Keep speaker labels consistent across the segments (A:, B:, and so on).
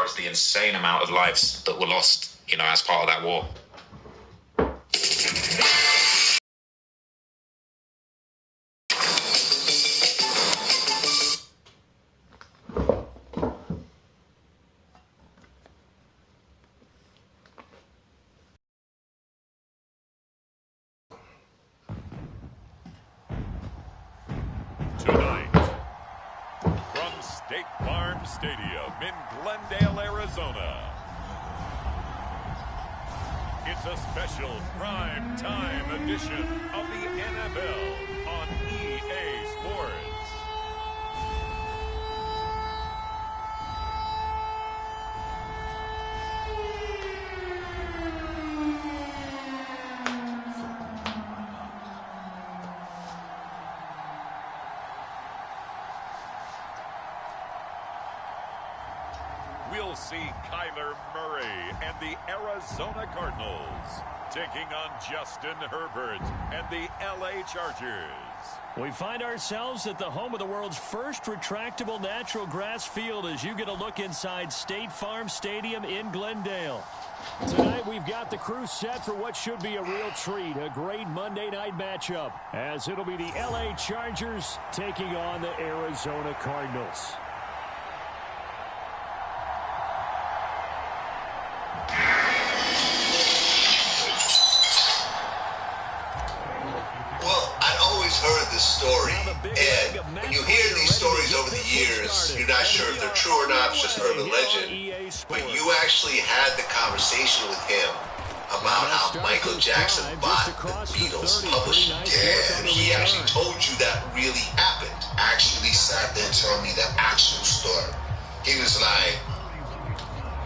A: as the insane amount of lives that were lost, as part of that war.
B: Tonight, from State Farm Stadium in Glendale, Arizona, it's a special prime time edition of the NFL on EA Sports. We'll see Kyler Murray and the Arizona Cardinals taking on Justin Herbert and the LA Chargers.
C: We find ourselves at the home of the world's first retractable natural grass field as you get a look inside State Farm Stadium in Glendale. Tonight we've got the crew set for what should be a real treat, a great Monday night matchup, as it'll be the LA Chargers taking on the Arizona Cardinals.
D: Heard this story, and when you hear these stories over the years, you're not sure if they're true or not. It's just urban legend. But you actually had the conversation with him about how Michael Jackson bought the Beatles publishing. Yeah, and he actually told you that really happened. Actually sat there and told me the actual story. He was like,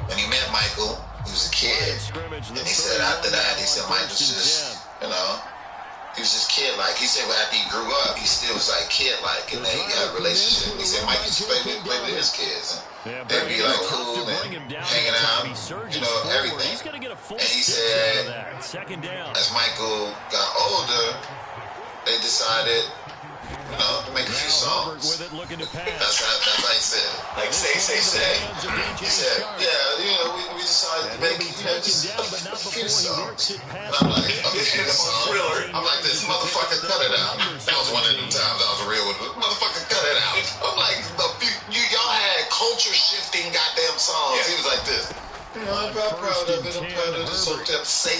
D: when he met Michael, he was a kid, and he said after that, he said Michael's just, he was just kid-like. He said after he grew up, he still was like kid-like, and then he got a relationship. He said Mike used to play with his kids, and they'd be like cool and hanging out, everything. And he said, as Michael got older, they decided, to make a few songs. That's how he said it. Like say. He said, we decided to make just a few songs. And I'm like, okay, that's thriller. I'm like, this motherfucker, cut it out. That was one of them times I was a real one. Motherfucker, cut it out. I'm like, y'all had culture shifting goddamn songs. Yeah. He was like this. I'm proud of it. I'm proud of it. So say,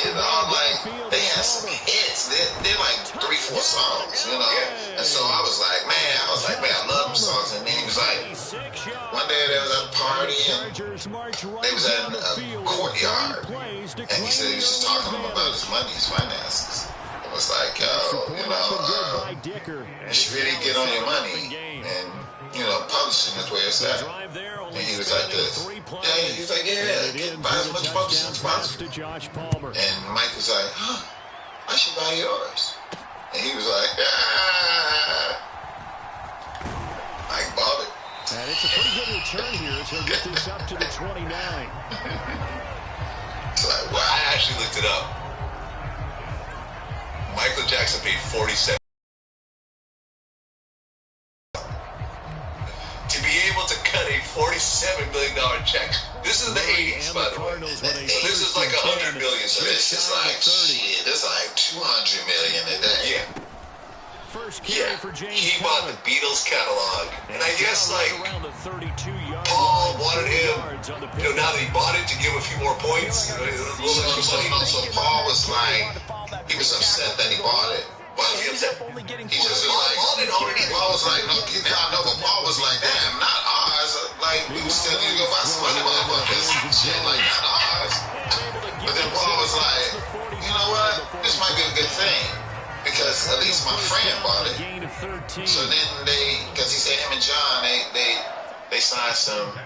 D: and all like they had some hits. They're like 3-4 songs, And so I was like, man, I love them songs. And then he was like, one day they was at a party and they was at a courtyard, and he said he was just talking to him about his money, his finances. It was like, you should really get on your money and publishing is where it's at. And he was like this. Yeah, he was like, buy as much publishing as possible. And Mike was like, I should buy yours. And he was like, Mike bought it.
C: And it's a pretty good return here as he'll get this up to the 29.
D: So I actually looked it up. Michael Jackson paid $47 to be able to cut a $47 million check. This is the 80s, by the way. This is like $100 million, so this is like shit. It's like $200 million a day. Yeah. He bought the Beatles catalog, and I guess Paul wanted him, now that he bought it, to give a few more points. So Paul was like, he was upset that he bought it. But he just was like, Paul was like, no, now I know, but Paul was like, damn, not ours. Like, we still need to go buy some other motherfuckers. Shit, like, not ours. But then Paul was like, you know what? This might be a good thing, because at least my friend bought it. So then because he said him and John, they signed some,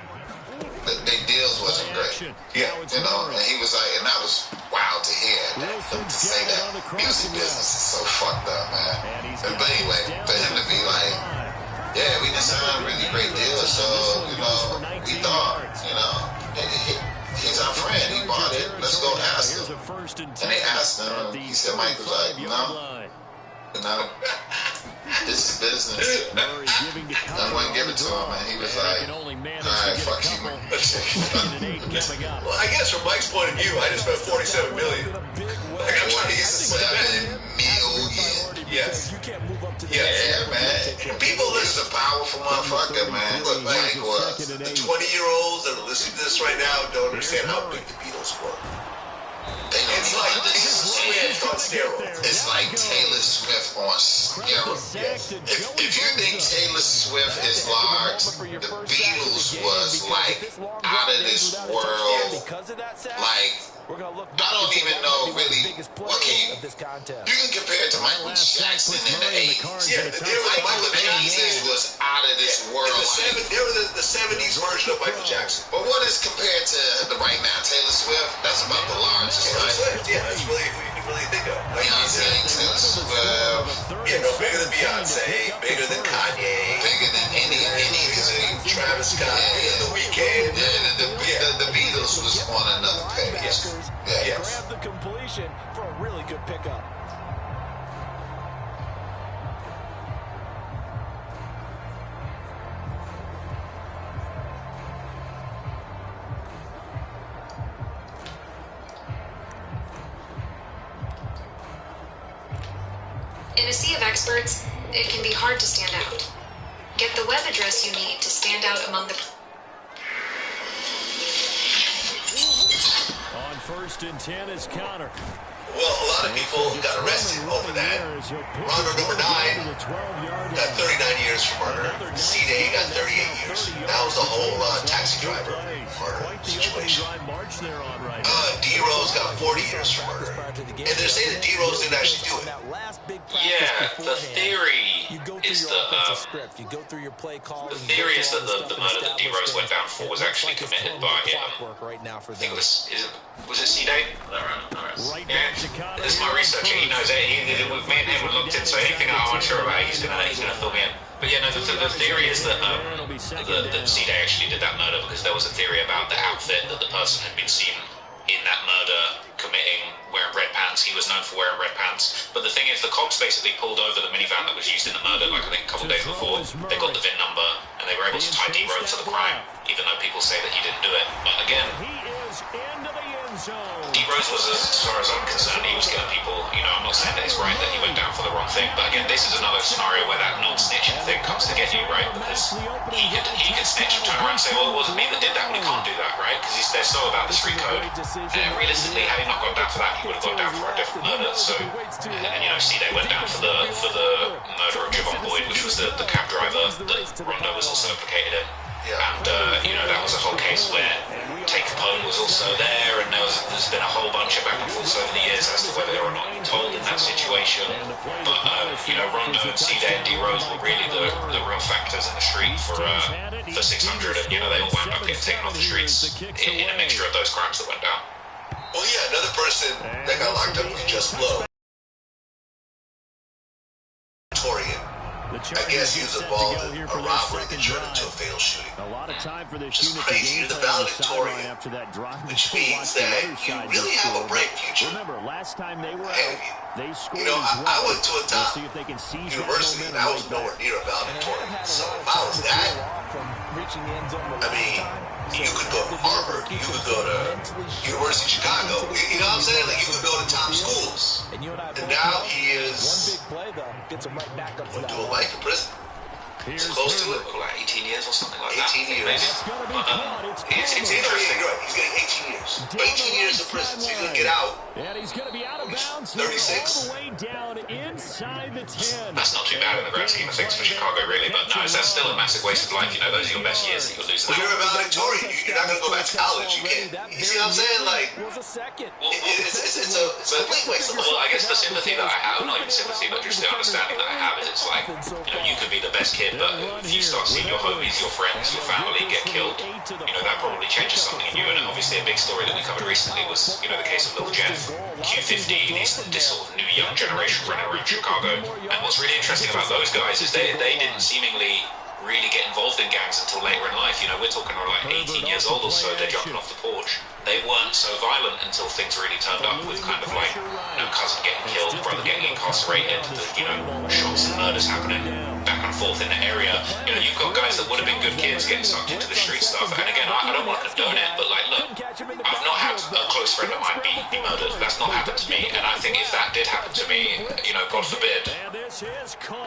D: their deals wasn't great. Yeah, and he was like, and that was wild to hear them to say that. Music business is so fucked up, man. But anyway, for him to be like, yeah, we didn't sign a really great deal, so, we thought, he's our friend, he bought it, let's go ask him. And they asked him, and he said, Mike was like,
E: You know, this is business. I wouldn't give it to him, and he was like, all right, fuck you, man.
D: Well, I guess from Mike's point of view, I just spent $47 million. Like, I'm trying to get this
E: $47 million.
D: Yes.
E: Yeah, man. People, this is a powerful motherfucker, man. Look, like, what?
D: The 20-year-olds that are listening to this right now don't understand how big the Beatles were. It's like Taylor Swift on steroids.
E: It's like Taylor Swift on,
D: Yes.
E: If you think Taylor Swift is large, the Beatles was like out of this world. Like, I don't even know really. What can you can compare it to Michael Jackson in the 80s.
D: Yeah,
E: Michael Jackson was out of this world.
D: They were the 70s version of Michael Jackson.
E: But what is compared to the right now Taylor Swift? That's about the largest,
D: Taylor
E: right?
D: Swift, yeah, that's really who you can really think of. Like,
E: Beyonce, Taylor Swift,
D: yeah, no, bigger than Beyonce, bigger than Kanye,
E: bigger than any
D: Travis Scott, The Weeknd.
E: The Beatles was on another page.
D: Yes.
E: Yes.
F: Grab the completion for a really good pickup.
G: In a sea of experts, it can be hard to stand out. Get the web address you need to stand out among the...
C: On 1st and 10 is Connor.
D: Well, a lot of people got arrested over that. Runner number 9 got 39 years for murder. C-Day got 38 years. That was the whole taxi driver murder situation. D-Rose got 40 years for murder. And they're saying that D-Rose didn't actually do it.
A: Yeah, the theory is that the murder that D-Rose went down for was actually committed by I think it was it C-Day? Yeah, this is my researcher. He knows it. Me and him were looked into anything I'm unsure about. He's gonna fill me in. But yeah, no, the theory is that that C-Day actually did that murder because there was a theory about the outfit that the person had been seen in that murder committing, wearing red pants. He was known for wearing red pants. But the thing is, the cops basically pulled over the minivan that was used in the murder, like I think a couple of days before. They got the VIN number, and they were able to tie D-Rose to the crime, even though people say that he didn't do it. But again, D-Rose was, as far as I'm concerned, he was killing people. You know, I'm not saying that it's right that he went down for the wrong thing, but again, this is another scenario where that non-snitching thing comes to get you, right? Because he could snitch and turn around and say, well, it wasn't me that did that, when he can't do that, right? Because they're so about the street code. And realistically, had he not gone down for that, he would have gone down for a different murder. So, and you know, C-Day went down for the murder of Javon Boyd, which was the cab driver that Rondo was also implicated in. And, you know, that was a whole case where Take Capone was also there, and there's been a whole bunch of back and forth over the years as to whether or not he told in that situation. But, you know, Rondo and C-Day and D-Rose were really the real factors in the street for 600, and, you know, they all wound up getting taken off the streets in a mixture of those crimes that went down.
D: Well, yeah, another person that got locked up was Just Blow. I guess he was involved in a robbery that turned into a fatal shooting. It's crazy. You're the valedictorian, which means that you really have a bright future. And, you know, I went to a top university and I was nowhere near a valedictorian. So if I was that, I mean, you could go to Harvard, you could go to University of Chicago. You know what I'm saying? Like, you could go to top schools. And now he is going to do a life in prison. It's close to it.
A: Like 18 years or something like that.
D: 18 years.
A: It's interesting.
D: You're right. He's getting 18 years. 18 years in prison. So he's going to get out.
C: And he's going to be out of bounds
D: 36.
C: all the way down inside the 10.
A: That's not too bad in the grand scheme of things for Chicago, really. But no, that's still a massive waste of life. You know, those are your best years that you're losing.
D: Well, you're a valedictorian. You're not going to go back to college. You can't. You see what I'm saying? Like, it's a complete waste of life.
A: Well, I guess the sympathy that I have, like the sympathy, but just the understanding that I have is it's like, you know, you could be the best kid, but if you start seeing your homies, your friends, your family get killed, you know, that probably changes something in you. And obviously a big story that we covered recently was, you know, the case of Lil Jeff, Q50, this sort of new young generation running around Chicago. And what's really interesting about those guys is they didn't seemingly really get involved in gangs until later in life. You know, we're talking like 18 years old or so, they're jumping off the porch. They weren't so violent until things really turned up with kind of like, you know, cousin getting killed, brother getting incarcerated, you know, shots and murders happening back and forth in the area. You know, you've got guys that would have been good kids getting sucked into the street stuff. And again, I don't want to condone it, but like, look, I've not had a close friend of mine be murdered. That's not happened to me. And I think if that did happen to me, you know, God forbid,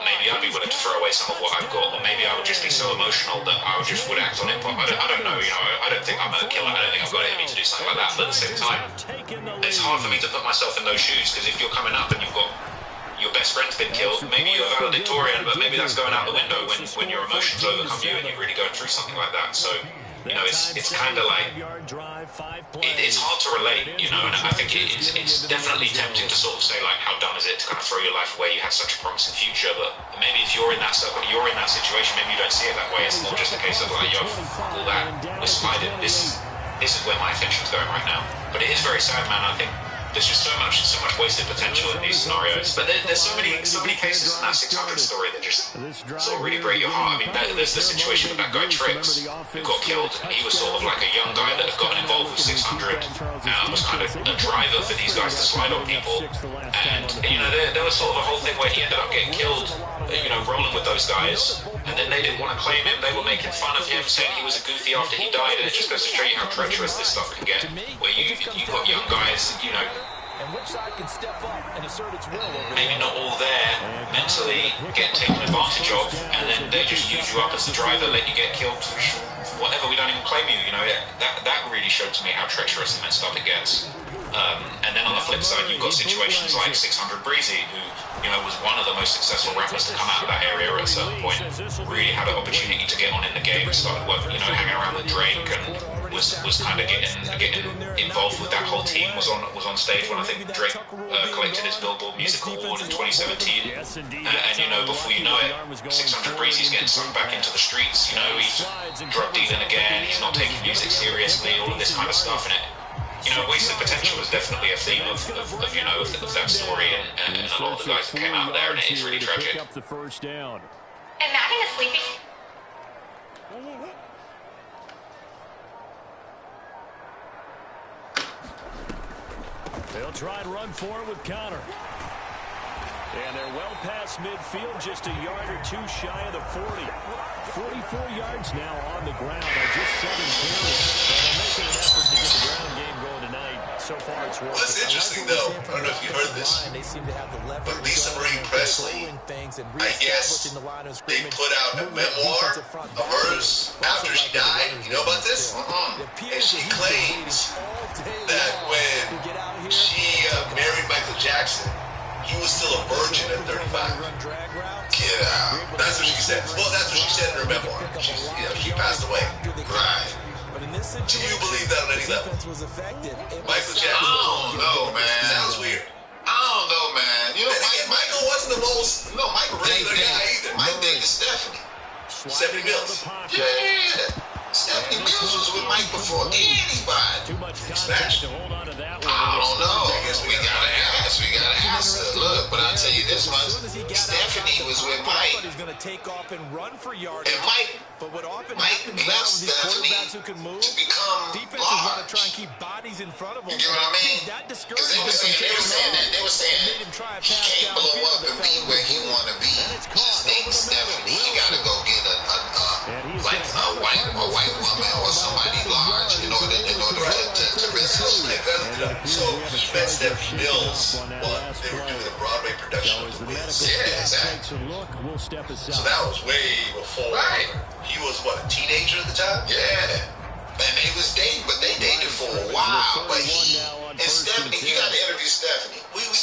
A: maybe I'd be willing to throw away some of what I've got, or maybe I would just be so emotional that I would act on it. But I don't know, you know, I don't think I'm a killer. I don't think I've got it in me to do something like that. But at the same time, it's hard for me to put myself in those shoes, because if you're coming up and you've got your best friend's been killed, maybe you're a valedictorian, but maybe that's going out the window when your emotions overcome you and you're really going through something like that. So, you know, it's kind of like, it's hard to relate, you know, and I think it's definitely tempting to sort of say, like, how dumb is it to kind of throw your life away? You had such a promising future, but maybe if you're in that circle, you're in that situation, maybe you don't see it that way. It's more just a case of like, yo, all that was fine. This is where my attention's going right now. But it is very sad, man. I think there's just so much wasted potential in these scenarios. But there's so many cases in that 600 story that just sort of really break your heart. I mean, there's the situation with that guy Trix who got killed. He was sort of like a young guy that had gotten involved with 600 and was kind of a driver for these guys to slide on people. And you know, there was sort of a whole thing where he ended up getting killed, you know, rolling with those guys. And then they didn't want to claim him. They were making fun of him, saying he was a goofy after he died. And it just goes to show you how treacherous this stuff can get. Where you got young guys, you know,
F: and which side can step up and assert its will over
A: maybe not all there mentally, get taken advantage of, and then they just use you up as the driver, let you get killed, whatever, we don't even claim you, you know. That really showed to me how treacherous and messed up it gets. And then on the flip side, you've got situations like 600 Breezy, who, you know, was one of the most successful rappers to come out of that area at a certain point. Really had an opportunity to get on in the game, started working, you know, hanging around with Drake, and was kind of getting involved with that whole team. Was on stage when I think Drake collected his Billboard Music Award in 2017. And you know, before you know it, 600 Breezy's getting sucked back into the streets. You know, he's drug dealing again. He's not taking music seriously. All of this kind of stuff, and it. You know, wasted potential is definitely a theme of you know, of that story, and a lot of the guys that came out there, and it is really tragic.
G: And Maddie is sleeping.
C: They'll try and run for it with Connor. And they're well past midfield, just a yard or two shy of the 40. 44 yards now on the ground on just 7 carries. And they're making an effort to get the ground game going tonight. So far, it's working.
D: What's interesting, though, I don't know if you heard this, but Lisa Marie Presley, I guess, they put out a memoir of hers after she died. You know about this? And she claims that when she married Michael Jackson, he was still a virgin at 35. Get out. That's what she said. Well, that's what she said in her memoir. She passed away. Right. Do you believe that on any level? Michael Jackson?
E: I don't know, man.
D: Sounds weird.
E: I don't know, man. You know,
D: Michael wasn't the most regular guy either.
E: My thing is Stephanie.
D: Stephanie Mills.
E: Yeah. Stephanie Mills was with Mike before anybody.
D: Smash.
E: I don't know. We gotta ask her. Look, but I'll tell you this much. Stephanie was with Mike. And Mike left Stephanie to become large. You get what I mean? Because they were saying that he can't blow up and be where he want to be. Just think, Stephanie, he got to go get a white woman or somebody large in order to resist.
D: So he met Stephanie Mills while they were doing a Broadway production of The Wiz.
E: Yeah, exactly.
D: So that was way before.
E: Right.
D: He was, what, a teenager at the time?
E: Yeah. And they was dating, but they dated for a while. But and Stephanie, you got to interview Stephanie.
D: We have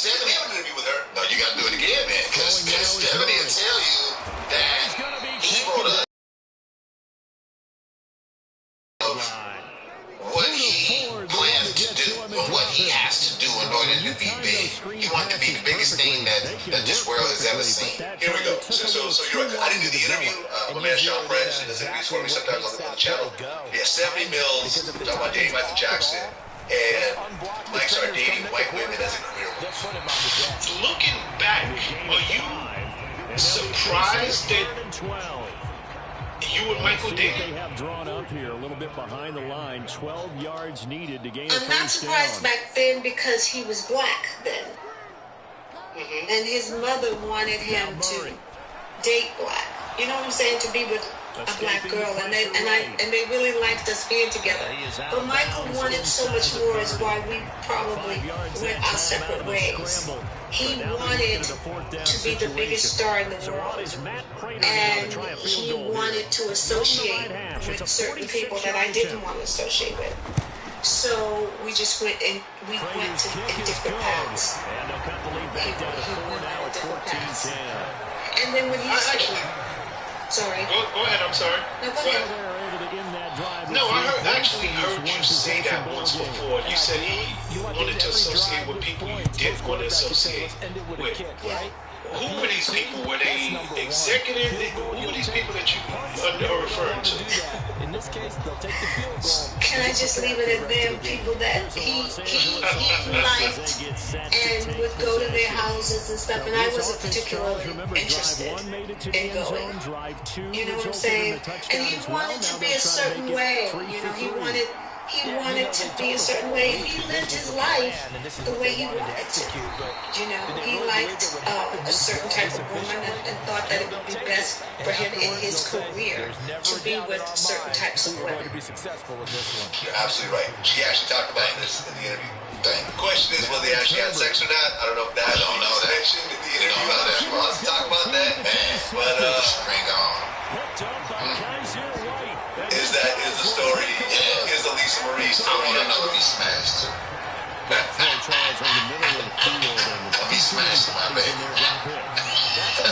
D: an interview with her.
E: No, you got to do it again, man. Because Stephanie will tell you that he wrote a what he plans to do and what he has to do in order to be big. He wants to be the biggest thing that this world has ever seen.
D: Here we go. So you're right. I didn't do the interview. My man Sean French does interviews for me sometimes on the channel. Yeah, Stephanie Mills, talking about dating Michael Jackson, and Mike started dating white women as a career move.
E: Looking back, are you surprised that
A: you and Michael did.
C: They have drawn up here a little bit behind the line. 12 yards needed to gain.
H: I'm not surprised back then because he was black then, and his mother wanted him to date black. You know what I'm saying? To be with a black girl, and they really liked us being together. But Michael wanted so much more, is why we probably went our separate ways. He wanted to be the biggest star in the world, and he wanted to associate with certain people that I didn't want to associate with. So we just went and we went in different paths.
C: And they'll cut the lead back down to 4 now at 14-10.
H: And then when he sorry.
A: Go ahead. I'm sorry.
H: No, go ahead.
A: No, I actually heard you say that once before. You said he wanted to associate with people you didn't want to associate with.
H: Yeah.
A: Who were these people? Were they executive? Who were these people that you are referring to?
F: In this case, they'll take the field goal.
H: Can I just leave it at them? People that he liked and would go to their houses and stuff, and I wasn't particularly interested in going. You know what I'm saying? And he wanted to be a certain way. You know, he wanted to be a certain way. He lived his life the way he wanted to. You know, he liked a certain type of woman and thought that it would be best for him in his career to be with certain types of women.
D: You're absolutely right. She actually talked about this in the interview. The question is whether they actually had sex or not. I don't know if that mentioned in the interview. I was supposed to talk about that. But bring on. Is the story? Yeah. Is Elisa Marie still? I want to know if he smashed her. If he smashed my baby.
F: To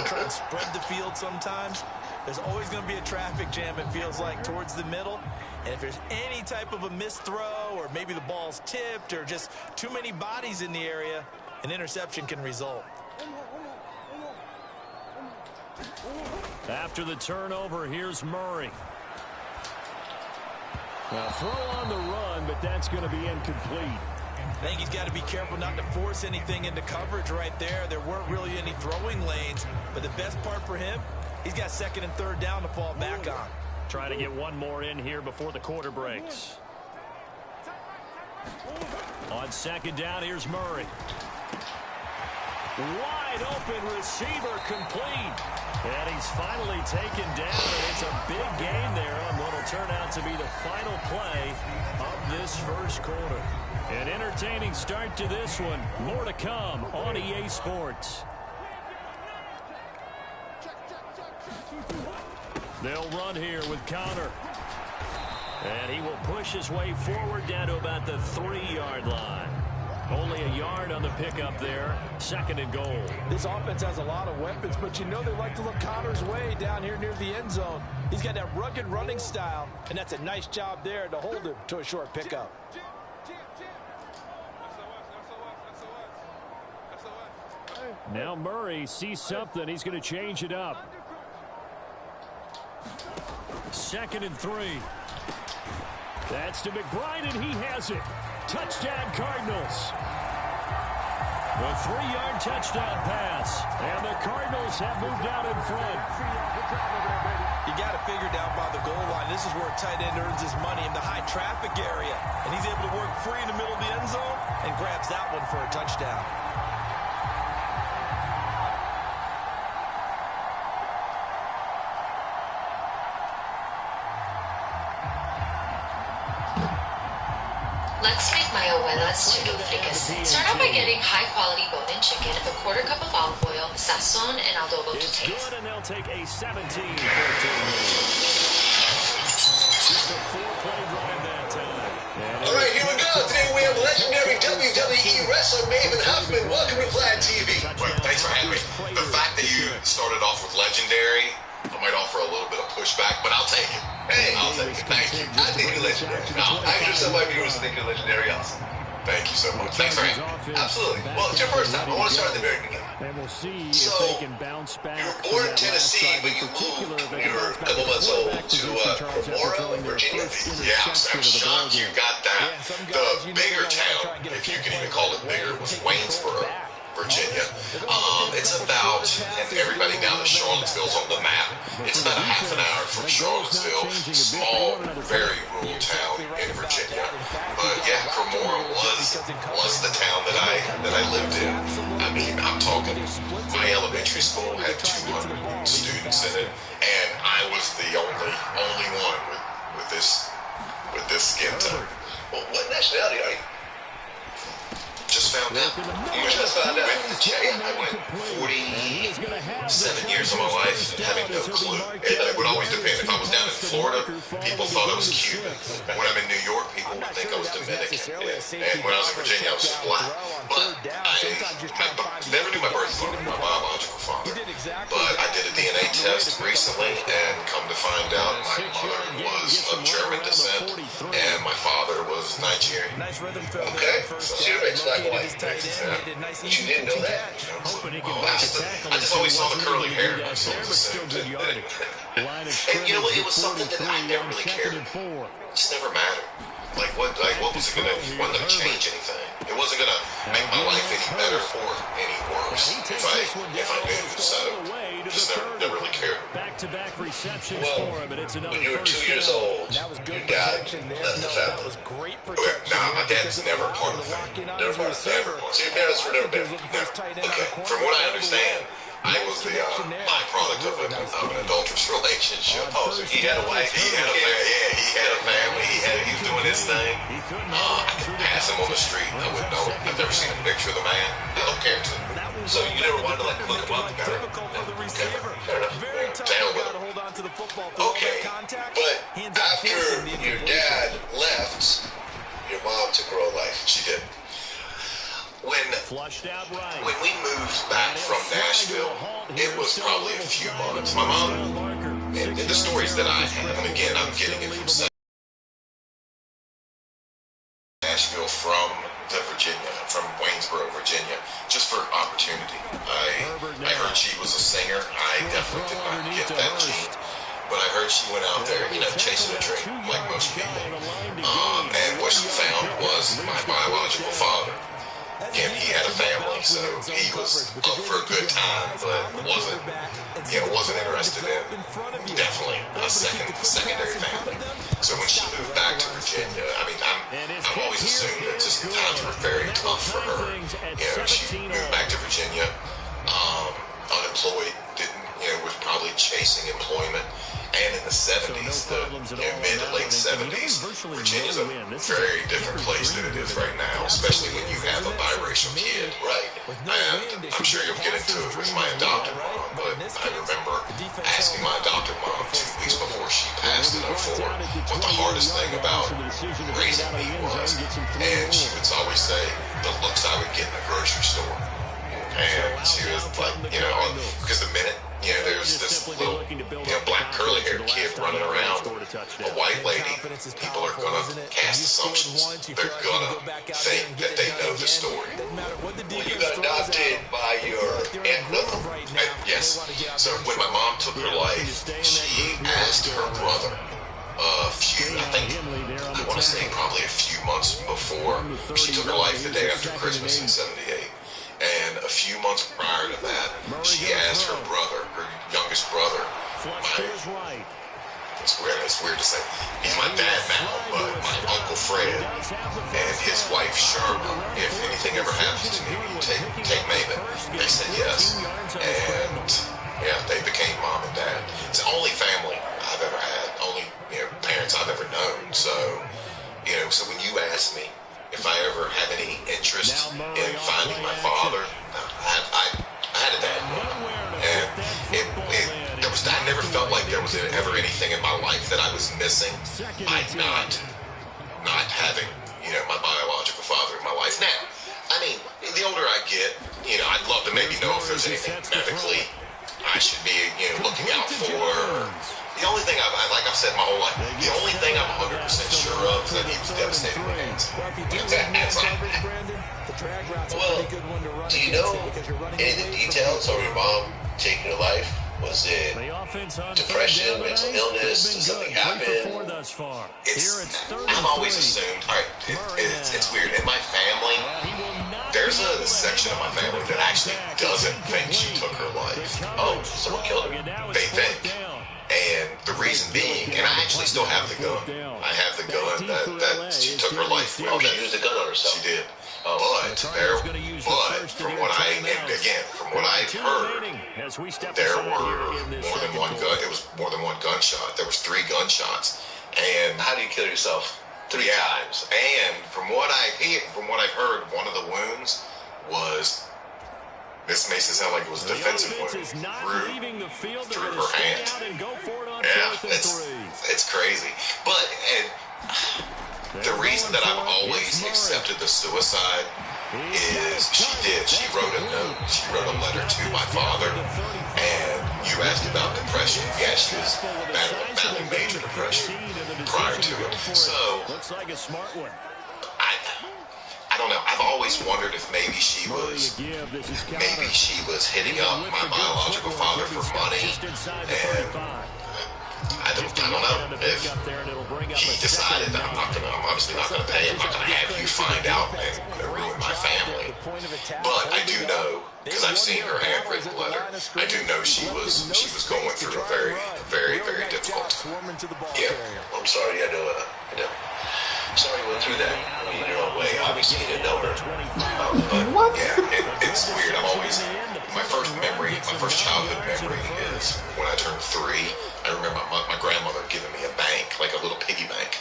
F: try and spread the field sometimes. There's always going to be a traffic jam, it feels like, towards the middle. And if there's any type of a missed throw, or maybe the ball's tipped, or just too many bodies in the area, an interception can result.
C: After the turnover, here's Murray. A throw on the run, but that's going to be incomplete.
F: I think he's got to be careful not to force anything into coverage right there. There weren't really any throwing lanes, but the best part for him, he's got second and third down to fall back on.
C: Try to get one more in here before the quarter breaks. On second down, here's Murray. Wide open receiver, complete. And he's finally taken down, and it's a big gain there on what will turn out to be the final play of this first quarter. An entertaining start to this one. More to come on EA Sports. They'll run here with Connor. And he will push his way forward down to about the 3-yard line. Only a yard on the pickup there. Second and goal.
F: This offense has a lot of weapons, but you know they like to look Connor's way down here near the end zone. He's got that rugged running style, and that's a nice job there to hold him to a short pickup.
C: Now Murray sees something. He's going to change it up. Second and 3. That's to McBride, and he has it. Touchdown, Cardinals. A 3-yard touchdown pass. And the Cardinals have moved out in front.
F: You got to figure down by the goal line. This is where a tight end earns his money in the high traffic area. And he's able to work free in the middle of the end zone and grabs that one for a touchdown.
G: Let's make my abuela's pseudo fricassé. Start out by getting high-quality bone-in chicken, a quarter cup of olive oil, sazon, and adobo to taste.
C: It's good, and they'll take a 17-14 lead. Just a 4-play drive that time.
D: All right, here we go. Today we have legendary WWE wrestler Maven Huffman. Welcome to Vlad TV.
E: Well, thanks for having me. The fact that you started off with legendary, I might offer a little bit of pushback, but I'll take it.
D: Hey,
E: I'll take it. Thank you.
D: I think you're legendary. I'm sure some of my viewers think you're legendary also.
E: Thank you so much. Thanks for having me.
D: Absolutely. Well, it's your first time. I want to start at the very beginning.
C: And we'll see
D: So,
C: if they can bounce back.
D: You were born in Tennessee, but you moved when you were a couple months old to Aurora, Virginia.
E: Yeah, I'm shocked you got that. The bigger town, if you can even call it bigger, was Waynesboro,
D: Virginia. It's about, and everybody down in Charlottesville's on the map. It's about a half an hour from Charlottesville, small, very rural town in Virginia. But yeah, Cremora was the town that I lived in. I mean, I'm talking, my elementary school had 200 students in it, and I was the only one with this skin tone.
E: Well, what nationality are you?
D: Just found out.
E: You just found out.
D: I went 47 years of my life having no clue. It would always depend. If I was down in Florida, people thought I was Cuban. When I'm in New York, people would think I was Dominican. And when I was in Virginia, I was just black. But I never knew my birth father, my biological father. But I did a DNA test recently, and come to find out, my mother was of German descent, and my father was Nigerian.
E: Okay, so you're mixed black and white. But you didn't know that?
D: I just always saw the curly hair. I just assumed it.
E: And you know what? It was something that I never really cared.
D: It just never mattered. Like what was it gonna? It wasn't gonna change anything. It wasn't gonna make my life any better or any worse if I knew. So just never really cared.
C: Back-to-back receptions
E: Well,
C: for him, and it's another
E: when you were 2 years old, your dad left the family.
D: Nah, my dad's never part of the family.
E: Never part of the family. So your parents were never there.
D: Okay. From what I understand, I was the byproduct of an adulterous relationship.
E: Oh, so he had a wife.
D: He had a family. He was doing his thing. I could pass him on the street. I wouldn't know. I've never seen a picture of the man. I don't care to.
E: So you never wanted to like look him up?
D: Never. Fair enough. Down with him. Okay,
E: But after your dad left, your mom took her own life.
D: she did. When we moved back from Nashville, it was probably a few months. My mom, and the stories that I have, and again, I'm getting it from Nashville from from Waynesboro, Virginia, just for opportunity. I heard she was a singer. I definitely did not get that gene. But I heard she went out there, chasing a dream, like most people. And what she found was my biological father. And he had a family, so he was up for a good time, but wasn't interested in definitely a secondary family. So when she moved back to Virginia, I mean, I've always assumed that just times were very tough for her. She moved back to Virginia, unemployed, was probably chasing employment. And in the 70s, the mid to late 70s, Virginia's a very different place than it is right now, especially when you have a biracial kid.
E: Right.
D: And I'm sure you'll get into it with my adopted mom, but I remember asking my adopted mom 2 weeks before she passed in '04 what the hardest thing about raising me was. And she would always say the looks I would get in the grocery store. And she was like, because the minute, there's this little, black curly haired kid running around, a white lady, people are going to cast assumptions. They're going to think that they know the story.
E: When you got adopted by your aunt and uncle?
D: Yes. So when my mom took her life, she asked her brother I want to say probably a few months before. She took her life the day after Christmas in '78. And a few months prior to that, she asked her brother, her youngest brother, it's weird to say, he's my dad now, but my Uncle Fred and his wife Sherma, if anything ever happens to me, will you take Maven? They said yes. And yeah, they became mom and dad. It's the only family I've ever had, only parents I've ever known. So, so when you ask me if I ever have any interest in finding my father, I had a dad, and I never felt like there was ever anything in my life that I was missing by not having, my biological father in my life. Now, I mean, the older I get, I'd love to maybe know if there's anything medically I should be, looking out for. The only thing like I've said my whole life, the only thing I'm 100% sure of is that he was devastated with AIDS.
E: Well, do you know any of the details of your mom taking her life? Was it depression, mental illness? Did something happen?
D: I've always assumed, all right, it's weird. In my family, there there's a section of my family that actually doesn't think she took her life.
E: Oh, someone killed her.
D: They think. And the reason being, and I actually still have the gun. I have the gun that she took her life with.
E: Oh, she used a gun on herself.
D: She did. But from what I've heard, there were more than one gun. It was more than one gunshot. There was 3 gunshots. And
E: How do you kill yourself?
D: 3 times. And from what I've heard, one of the wounds was, this makes it sound like it was a defensive wound through her hand. Yeah, it's crazy. But the reason that I've always accepted the suicide is she wrote a note. She wrote a letter to my father. And you asked about depression. Yeah, she was battling major depression prior to it. So, I don't know. I've always wondered if maybe she was hitting up my biological father for money, and I don't know if he decided that I'm obviously not going to pay. I'm not going to have you find out and ruin my family. But I do know, because I've seen her handwritten letter, I do know she was going through a very, very, very difficult time.
E: Yeah, I'm sorry you had to, sorry you went through that. I mean, your own way. Obviously, you didn't know her.
D: But yeah, it's weird. My first childhood memory is when I turned 3. I remember my grandmother giving me a bank, like a little piggy bank.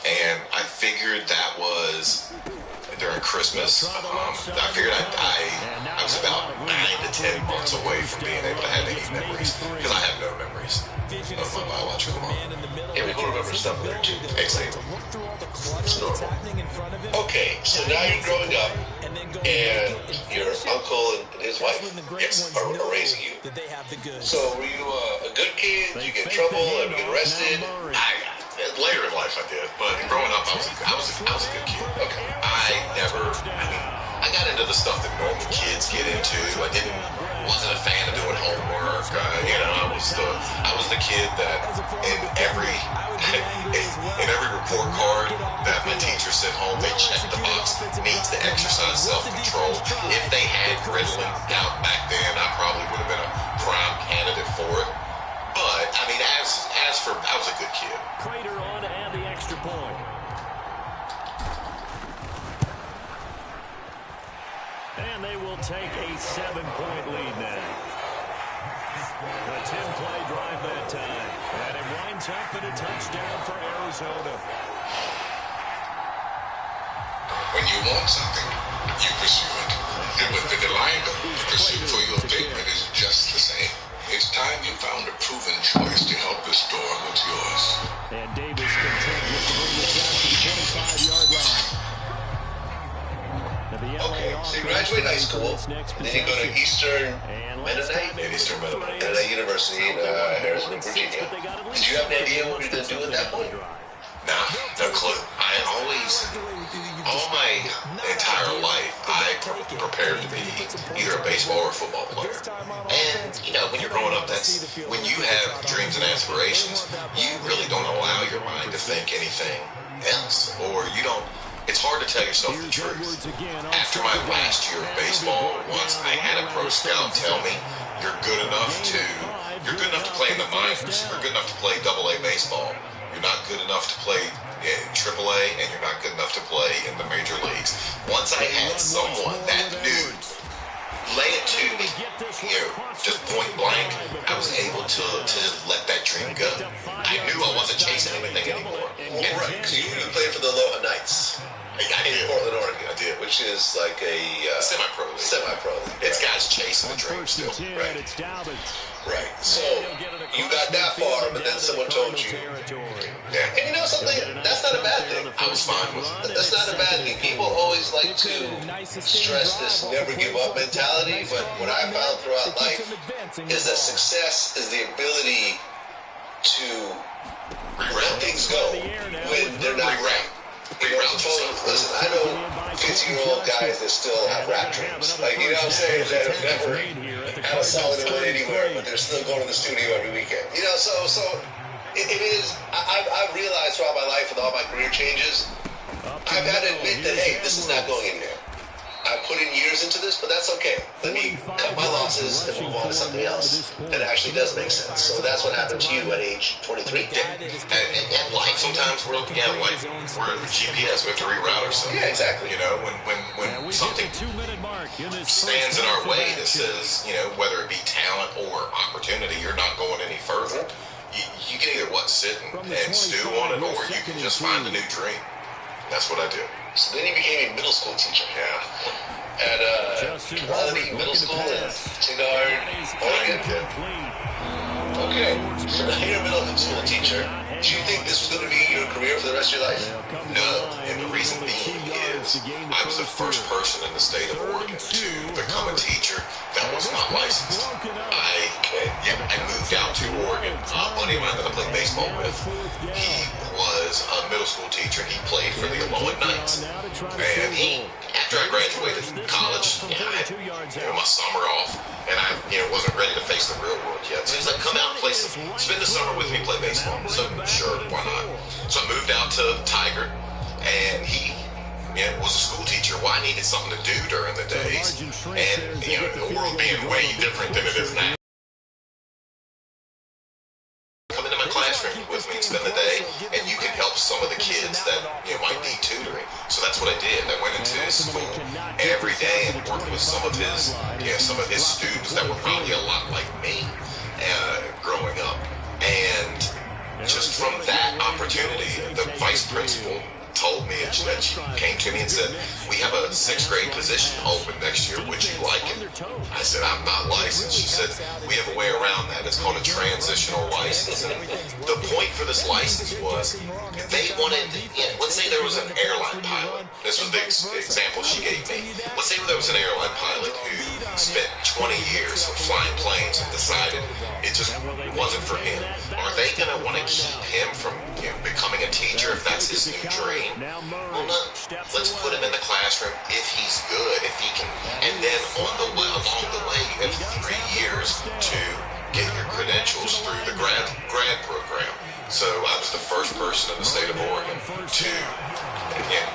D: And I figured that was during Christmas. I figured I was about 9 to 10 months away from being able to have any memories, because I have no memories of my biological mom.
E: Yeah, we can remember stuff there too.
D: Exactly.
E: It's normal. Okay, so now you're growing up, and your uncle and his wife are raising you. So were you a good kid? Did you get in trouble? Ever get arrested?
D: Later in life I did, but growing up I was a good kid.
E: Okay.
D: I got into the stuff that normal kids get into. Wasn't a fan of doing homework. I was the kid that in every report card that my teacher sent home, they checked the box, needs to exercise self-control. If they had Ritalin out back then, I probably would have been a prime candidate for it. But I mean, I was a good kid.
C: Prater on to add the extra point. And they will take a 7-point lead now. A 10-play drive that time. And it winds up in a touchdown for Arizona.
I: When you want something, you pursue it. And with the Delilah, the pursuit for your pigment is just the same. It's time you found a proven choice to help restore what's yours.
C: And Davis continues to bring this back to the 25-yard line.
E: Okay, so you graduate high school, and then you go to Eastern Mennonite University in Harrison, Virginia. Did you have an idea what you were going to do at that point?
D: Nah, no clue. All my entire life, I prepared to be either a baseball or a football player. And, when you're growing up, when you have dreams and aspirations, you really don't allow your mind to think anything else. Or it's hard to tell yourself the truth. After my last year of baseball, once I had a pro scout tell me, you're good enough to play in the minors. You're good enough to play AA baseball. You're not good enough to play in AAA, and you're not good enough to play in the major leagues. Once I had someone that knew, lay it to me, just point blank, I was able to just let that dream go. I knew I wasn't chasing anything anymore.
E: Right, so you played for the Aloha Knights.
D: I did.
E: In Portland, Oregon.
D: I did.
E: Which is like a
D: semi-pro league.
E: Semi-pro league.
D: It's guys chasing the dream still.
E: Right. Right. So you got that far, but then someone told you.
D: Yeah.
E: And you know something? That's not a bad thing.
D: I was fine with it.
E: That's not a bad thing. People always like to stress this never give up mentality, but what I found throughout life is that success is the ability to let things go when they're not right. Listen, I know 50-year-old guys that still have rap dreams. Like, you know what I'm saying? That have never had a song that went anywhere, but they're still going to the studio every weekend. So it is, I've realized throughout my life with all my career changes, I've had to admit that, hey, this is not going anywhere.
D: I put in years into this, but that's okay. Let me cut my losses and move on to something else that actually does make sense. So that's what happened to you at age 23.
E: And life sometimes we're GPS. We have to reroute ourselves.
D: Yeah, exactly.
E: You know, when something stands in our way that says, you know, whether it be talent or opportunity, you're not going any further. You can either sit and stew on it, or you can just find a new dream. That's what I do.
D: So then you became a middle school teacher.
E: Yeah.
D: At Quality Middle School in Tigard, Oregon. Okay, so now you're a middle school teacher. Do you think this was going to be your career for the rest of your life?
E: No, and the reason being is I was the first person in the state of Oregon to become a teacher that was not licensed. I moved out to Oregon. A buddy of mine that I played baseball with, he was a middle school teacher. He played for the Lowland Knights. And after I graduated from college, I had my summer off, and I wasn't ready to face the real world yet. So he's like, come out and spend the summer with me, play baseball. So sure, why not? So I moved out to Tiger, and he was a school teacher. Well, I needed something to do during the days, and the world being way different than it is now. Come into my classroom with me and spend the day, and you can help some of the kids that might need tutoring. So that's what I did. I went into his school every day and worked with some of his students that were probably a lot like me growing up. And just from that opportunity, the vice principal told me that she came to me and said, we have a 6th grade position open next year. Would you like it? I said, I'm not licensed. She said, we have a way around that. It's called a transitional license. And the point for this license was they wanted, let's say there was an airline pilot. This was the example she gave me. Let's say there was an airline pilot who spent 20 years flying planes and decided it just wasn't for him. Are they going to want to keep him from becoming a teacher if that's his new dream? Well, no. Let's put him in the classroom if he's good, if he can. And then along the way, you have 3 years to get your credentials through the grad program. So I was the first person in the state of Oregon to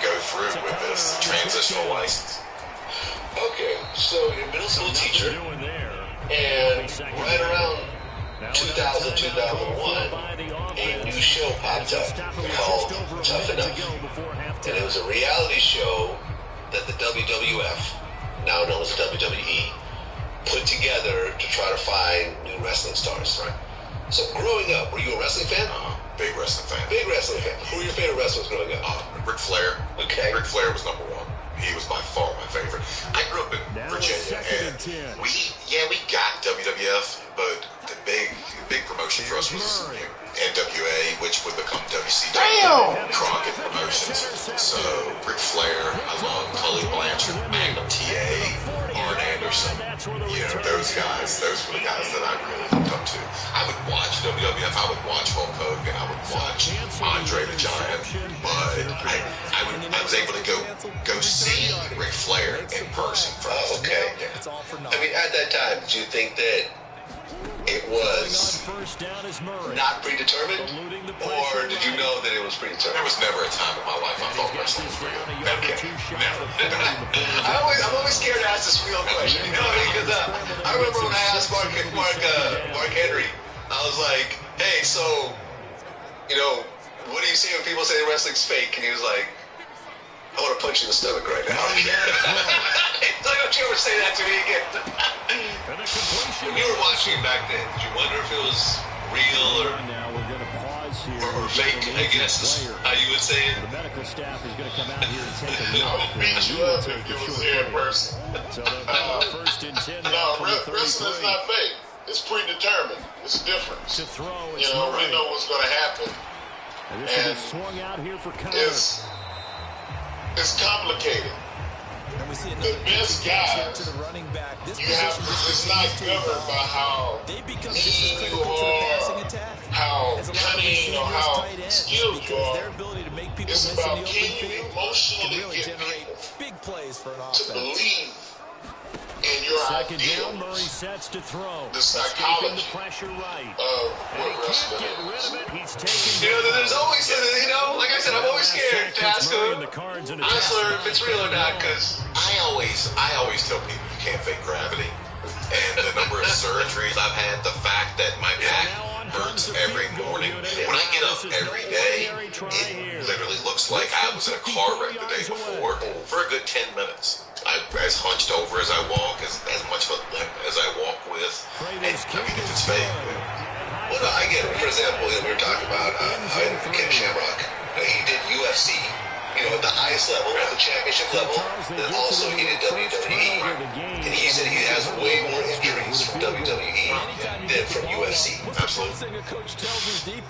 E: go through with this transitional license.
D: Okay, so you're a middle school teacher, and right around 2000, 2001, a new show popped up called Tough Enough. And it was a reality show that the WWF, now known as the WWE, put together to try to find new wrestling stars. Right. So growing up, were you a wrestling fan?
E: Big wrestling fan.
D: Big wrestling fan. Who were your favorite wrestlers growing up?
E: Ric Flair.
D: Okay.
E: Ric Flair was number one. He was by far my favorite. I grew up in Virginia, and we got WWF, but the big promotion for us was NWA, which would become WCW, Crockett Promotions. So Ric Flair, I love Tully Blanchard, Magnum TA, Arn Anderson. Those guys. Those were the guys that I really looked up to. I would watch WWF. I would watch Hulk Hogan. I would watch Andre the Giant. But I was able to go see Ric Flair in person first.
D: Oh, okay. I mean, at that time, did you think that it was not predetermined, or did you know that it was predetermined?
E: There was never a time in my life I thought wrestling was real.
D: Okay.
E: Never.
D: I'm always scared to ask this real question. You know what I mean? Because I remember when I asked Mark Henry, I was like, hey, so, what do you see when people say wrestling's fake? And he was like, I want to punch you in the stomach right now. Like, don't you ever say that to me again. When you were watching it back then, did you wonder if it was real or fake, I guess is how you would say it?
C: The medical staff is going to come out here and take a look.
I: I would beat you up if you was here in person.
C: So first and 10
I: No, wrestling is not fake. It's predetermined. It's different.
C: To throw,
I: we know what's going to happen.
C: And this will be swung out here for Connor.
I: It's complicated.
F: And we see
I: the best guys,
F: to the running back. This
I: it's not governed by how
F: they become just as critical to the passing attack.
I: How cunning or how skilled you are.
F: Their ability to make people
I: it's
F: miss
I: about
F: in the
I: can
F: open
I: you
F: field
I: emotionally
F: really
I: get
F: generate
I: people
F: big plays for an
I: to
F: offense.
I: believe in your
C: Second
I: ideal.
C: down, Murray sets to throw.
I: The psychology
C: the pressure right.
I: of what
C: Can't
I: wrestling
C: get rid
I: is.
C: of it. He's taking
D: There's always, like I said, I'm always scared to ask a wrestler if it's real or not, because I
E: always tell people you can't fake gravity. And the number of surgeries I've had, the fact that my back hurts every morning. When I get up every day, it literally looks like I was in a car wreck the day before for a good 10 minutes. I'm as hunched over as I walk, as much of a limp as I walk with. And I mean, if it's fake.
D: Well, no, I get it. For example, we were talking about Ken Shamrock. He did UFC, at the highest level, at the championship level. Then also he did WWE. And he said he has way more injuries from WWE than from UFC.
E: Absolutely.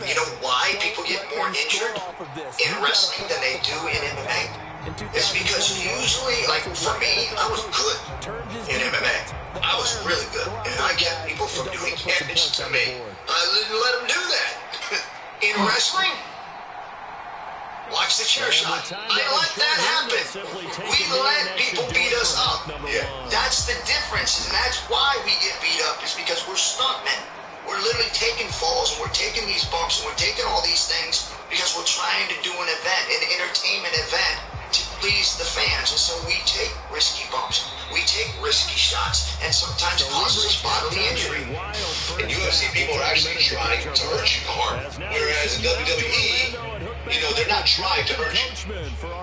D: You know why people get more injured in wrestling than they do in MMA? It's because usually, like for me, I was good in MMA. I was really good. And I kept people from doing damage to me. I didn't let them do that. In wrestling, watch the chair shot. I let that happen. We let people beat us up.
E: Yeah.
D: That's the difference, and that's why we get beat up, is because we're stuntmen. We're literally taking falls, and we're taking these bumps, and we're taking all these things because we're trying to do an event, an entertainment event, to please the fans. And so we take risky bumps. We take risky shots, and sometimes it causes us bodily injury.
E: In UFC, people are actually trying to hurt you hard. Whereas in WWE, they're not trying to hurt you.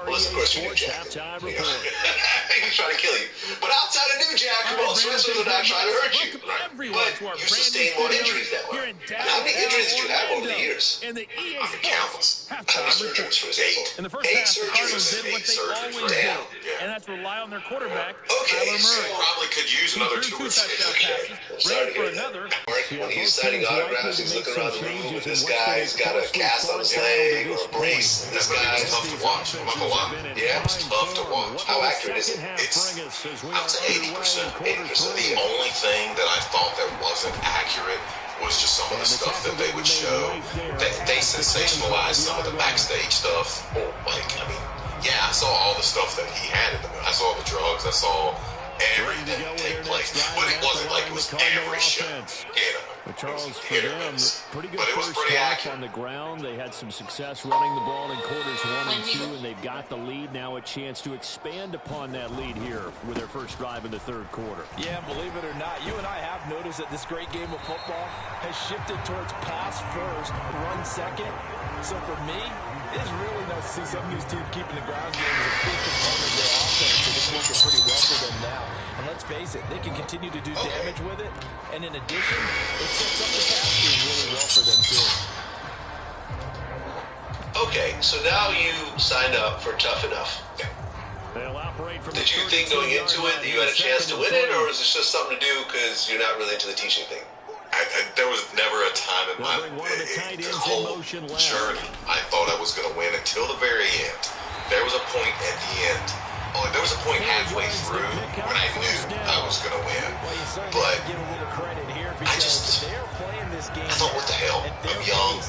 E: Unless, of course, you're New Jack. He's trying to kill you. But outside of New Jack, most wrestlers are not trying to hurt you. Right. But you sustain more injuries that way. How many injuries did you have over the years? I mean, countless. How many surgeries, for example? 8 surgeries. 8 surgeries. Damn. Yeah.
J: And that's rely on their quarterback,
E: Okay,
J: Kyler
E: so
J: Murray.
E: probably could use another 2 or 3.
J: Okay.
E: I'm sorry to hear that. When he's signing autographs, he's looking around the room, and this guy's got a cast on his leg or a brace. And this guy's tough to watch. I'm not gonna lie. Yeah, it's tough to watch. How accurate is it? It's, I would say 80%. 80%. The only thing that I thought that wasn't accurate was just some of the stuff that they would show. They sensationalized some of the backstage stuff. Yeah, I saw all the stuff that he had in the middle. I saw the drugs. I saw everything take place. But it wasn't like it was every show.
C: Charles, for them, pretty good first half on the ground. They had some success running the ball in quarters 1 and 2, and they've got the lead. Now a chance to expand upon that lead here with their first drive in the third quarter.
F: Yeah, believe it or not, you and I have noticed that this great game of football has shifted towards pass first, run second. So for me, it's really nice to see some of these teams keeping the ground game as a big component of their offense. And it's working pretty well for them now. And let's face it, they can continue to do damage with it. And in addition, it sets up the pass game really well for them too.
D: Okay, so now you signed up for Tough Enough. Did you think going into it that you had a chance to win it, or is it just something to do because you're not really into the teaching thing?
E: There was never a time in my whole journey I thought I was going to win until the very end. There was a point at the end. There was a point halfway through when I knew I was going to win. But I thought, what the hell? I'm young.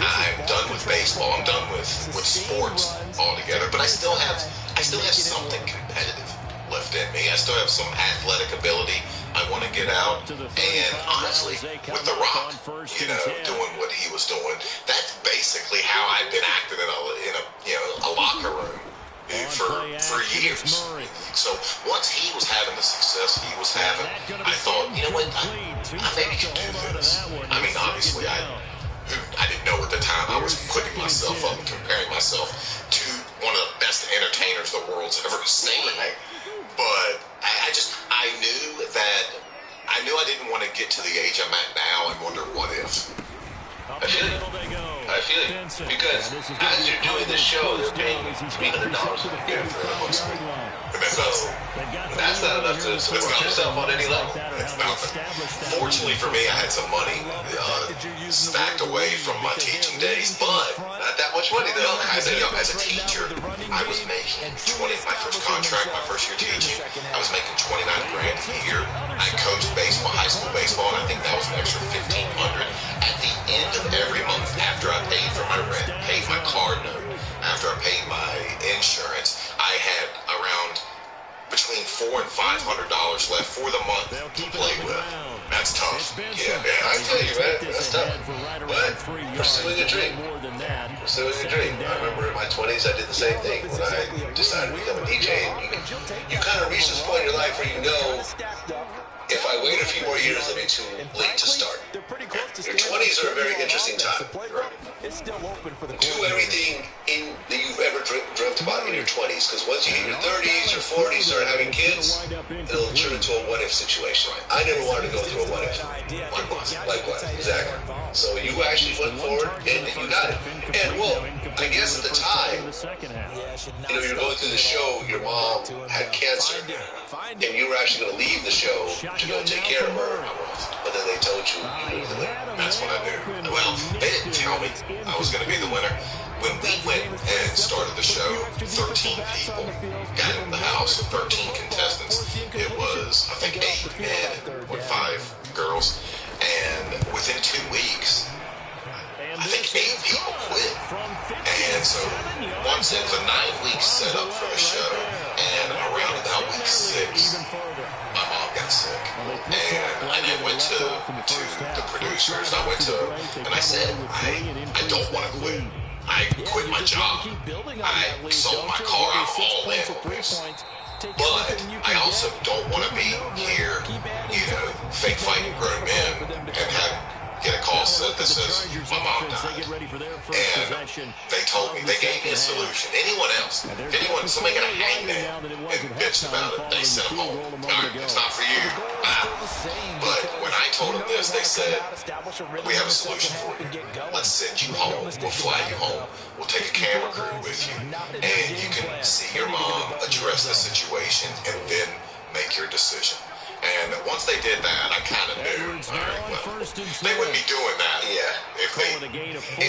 E: I'm done with baseball. I'm done with sports altogether. But I still have something competitive left in me. I still have some athletic ability. I want to get out, and honestly, with The Rock, doing what he was doing, that's basically how I've been acting in a locker room for years. So once he was having the success he was having, I thought, you know what, I maybe can do this. I mean, obviously, I didn't know at the time I was putting myself up and comparing myself to one of the best entertainers the world's ever seen. But I knew I didn't want to get to the age I'm at now and wonder what if.
D: I feel it. Because as you're doing this show, they're paying $300 a year for a host. So that's not enough to support yourself on any level.
E: It's nothing. Fortunately for me, I had some money stacked away from my teaching days, but not that much money though. As a teacher, I was making my first contract, my first year teaching, I was making $29,000 a year. I coached baseball, high school baseball, and I think that was an extra $1,500 at the end of every month. After I paid for my rent, paid my car note, after I paid my insurance, I had around between $4,000 $400 and $500 left for the month to play with. That's tough.
D: Yeah, I tell you, man, that's tough. But pursuing a dream. Pursuing a dream. I remember in my 20s, I did the same thing when I decided to become a DJ. And you kind of reach this point in your life where you know, if I wait a few more years, it'll be too late to start. Your 20s are a very interesting time. Do everything that you've ever dreamt about in your 20s, because once you hit your 30s, your 40s, start having kids, it'll turn into a what-if situation. I never wanted to go through a what-if. Likewise, exactly. So you actually went forward and you got it. And well, I guess at the time, you're going through the show, your mom had cancer, and you were actually going to leave the show to go take care of her, but then they told you were the winner.
E: That's what I knew. Well, they didn't tell me I was going to be the winner. When we went and started the show, 13 people got in the house, 13 contestants. It was, I think, 8 men and 5 girls. And within 2 weeks, I think 8 people quit. And so once it was a 9-week setup for the show, and around about week 6, my mom got sick. And I then went to the producers. I went to them and I said, I don't want to quit. I quit my job. I sold my car out all in on this. But I also don't want to be here, fake fighting grown men and get a call that says my mom died. And they told me, they gave me a solution. Anyone else, somebody got a hangman and bitched about it, they sent them home. It's not for you. But when I told them this, they said, we have a solution for you. Let's send you home. We'll fly you home. We'll take a camera crew with you. And you can see your mom address the situation and then make your decision. And once they did that, I kind of knew, all right, well, they wouldn't be doing that if they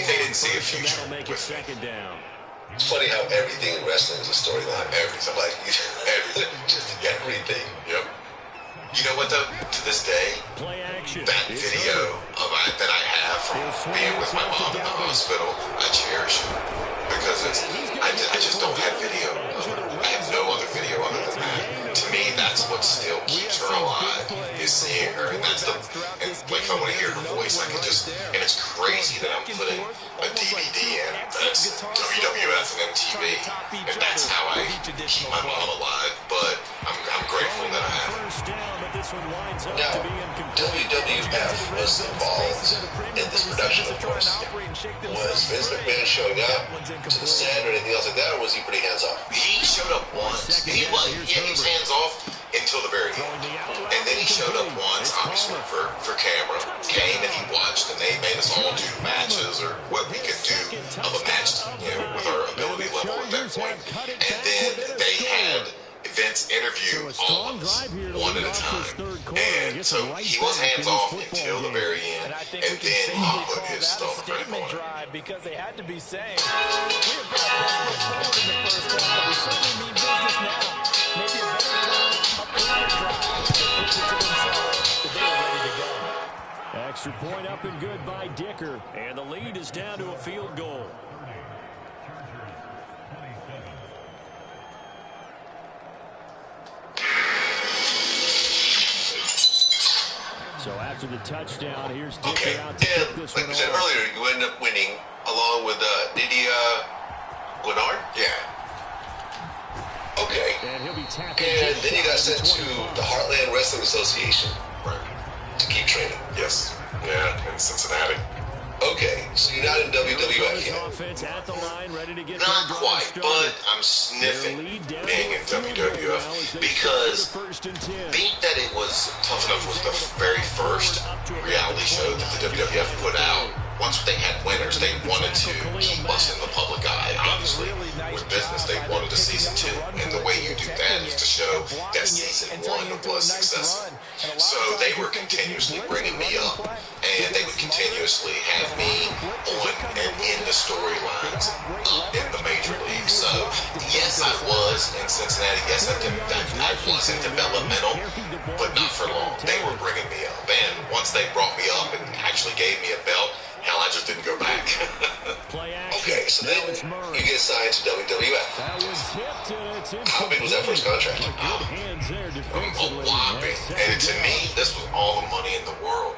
E: didn't see a future with me.
D: It's funny how everything in wrestling is a storyline. Everything. Like, everything. Just everything.
E: Yep. You know what, though? To this day, that video that I have from being with my mom in the hospital, I cherish it. Because I just don't have video of it. I have no other video other than that. To me, that's what still keeps her alive, is seeing her. And that's like, if I want to hear her voice, I can just, and it's crazy that I'm putting a DVD in that's WWF and MTV. And that's how I keep my mom alive. But I'm grateful that I have her.
D: Now, WWF was involved in this production, of course. Was Vince McMahon showing up to the set or anything else like that, or was he pretty hands-off?
E: He showed up once. He was hands-off until the very end. And then he showed up once, obviously, for camera. Came and he watched, and they made us all do matches or what we could do of a match, with our ability level at that point. And then they had Vince interview all of us, one at a time. And so he was hands-off until the very end, and then he put his stuff right on it.
F: Because they had to be saying, we're about in the first half, we certainly mean business now. Maybe a better time, a further drive to prove it to themselves that they are ready to go.
C: Extra point up and good by Dicker, and the lead is down to a field goal. So after the touchdown, here's Dicker out to kick this one
D: like we said earlier, you ended up winning along with Lydia Glenard? Yeah. Okay. And then you got sent to the Heartland Wrestling Association.
E: Right.
D: To keep training.
E: Yes. Yeah, in Cincinnati.
D: Okay, so you're not in WWF yet.
E: Not quite, but I'm sniffing being in WWF because being that it was Tough Enough was the very first reality show that the WWF put out. Once they had winners, they wanted to keep us in the public eye. Obviously, with business, they wanted a season 2, and the way you do that is to show that season 1 was successful. So they were continuously bringing me up, and they would continuously have me on and in the storylines in the major leagues. So yes, I was in Cincinnati. Yes, I was in developmental, but not for long. They were bringing me up, and once they brought me up and actually gave me a belt, hell, I just didn't go back.
D: Okay, So then you get signed to WWF. How big was that first contract? A whopping, and to me, this was all the money in the world.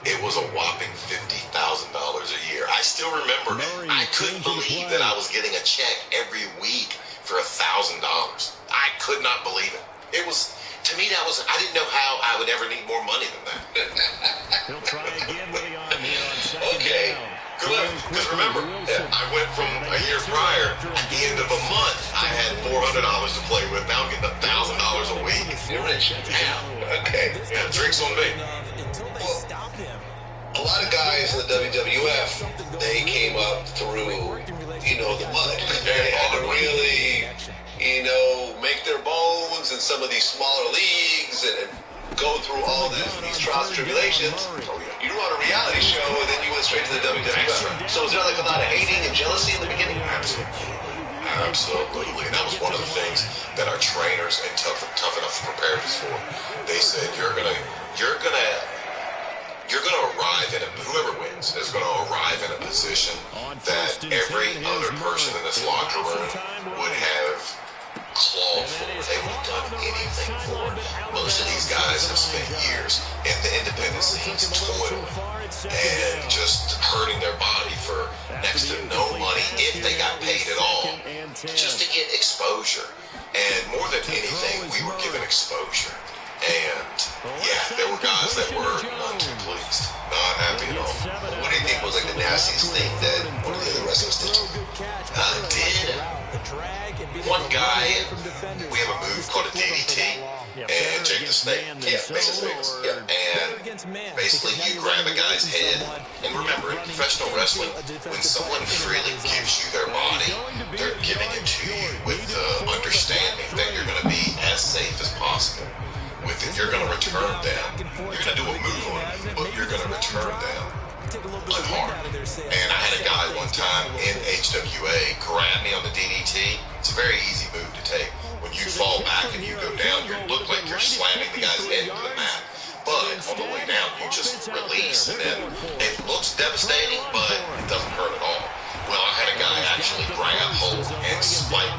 D: It was a whopping $50,000 a year. I still remember, I couldn't believe that I was getting a check every week for $1,000. I could not believe it. It was, to me, that was, I didn't know how I would ever need more money than that.
C: He'll try again with the arm here on second
D: okay.
C: down.
D: Because remember, I went from a year prior, at the end of a month, I had $400 to play with. Now I'm getting $1,000 a week. You're rich. Yeah. Okay. Yeah, drinks on me. Well, a lot of guys in the WWF, they came up through, the mud. They had to really, make their bones in some of these smaller leagues and go through all these trials and tribulations. You were on a reality show, and then you went straight to the WWF. So was there like a lot of hating and jealousy in the beginning? Absolutely. And that was one of the things that our trainers and Tough Enough prepared us for. They said, you're gonna arrive in whoever wins is gonna arrive in a position that every other person in this locker room would have clawed for. They would have done anything for. Most of these guys have spent years in the independent scenes toiling and just hurting their body for next to no money, if they got paid at all, just to get exposure. And more than anything, we were given exposure. And there were guys that were none too pleased, not happy at all. What do you think was like the nastiest thing that one of the other wrestlers did? One guy, we have a move called a DDT, and Jake the Snake, basically, and basically you grab a guy's head, and remember, in professional wrestling, when someone freely gives you their body, they're giving it to you with the understanding that you're going to be as safe as possible. With it, you're going to return them. You're going to do a move on them, but you're going to return them unharmed. And I had a guy one time in HWA grab me on the DDT. It's a very easy move to take. When you fall back and you go down, you look like you're slamming the guy's head into the mat. But on the way down, you just release, and then it looks devastating, but it doesn't hurt at all. Well, I had a guy actually grab hold and spike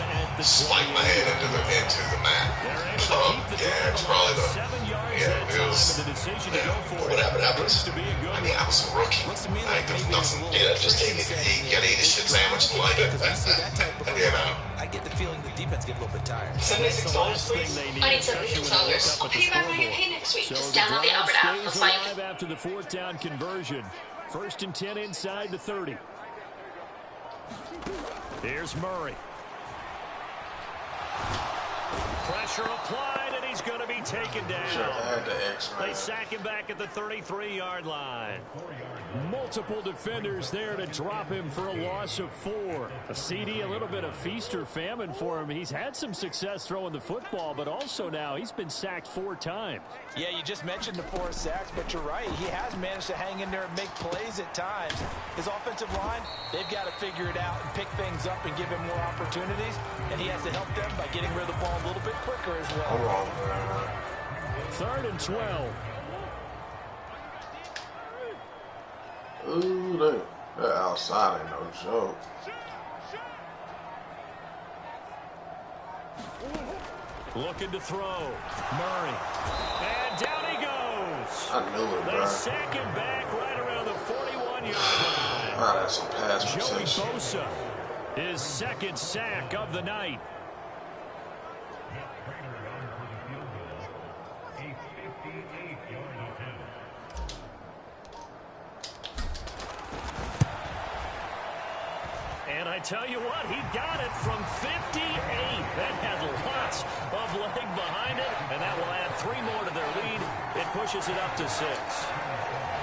D: my head into the mat. It's probably it was, but what happened afterwards? I mean, I was a rookie. There's nothing, just take it. You gotta eat a shit sandwich and like it.
F: I get the feeling the defense get a little bit tired.
G: $76, please. I need $76. I'll pay you back when I get paid next week. Just download the Albert app. Let's find it.
C: After the fourth down conversion. 1st and 10 inside the 30. Here's Murray. Pressure applied, and he's going to be taken down. They sack him back at the 33-yard line. Multiple defenders there to drop him for a loss of 4. A CD, a little bit of feast or famine for him. He's had some success throwing the football, but also now he's been sacked 4 times.
F: Yeah, you just mentioned the 4 sacks, but you're right. He has managed to hang in there and make plays at times. His offensive line, they've got to figure it out and pick things up and give him more opportunities, and he has to help them by getting rid of the ball a little bit quicker as well.
C: 3rd and 12.
E: Ooh, that outside ain't no joke.
C: Looking to throw. Murray. And down he goes.
E: I knew it, bro.
C: They sack him back right around the 41-yard line.
E: Wow, that's some pass protection.
C: Joey Bosa, his 2nd sack of the night. And I tell you what, he got it from 58. That had lots of leg behind it, and that will add 3 more to their lead. It pushes it up to 6.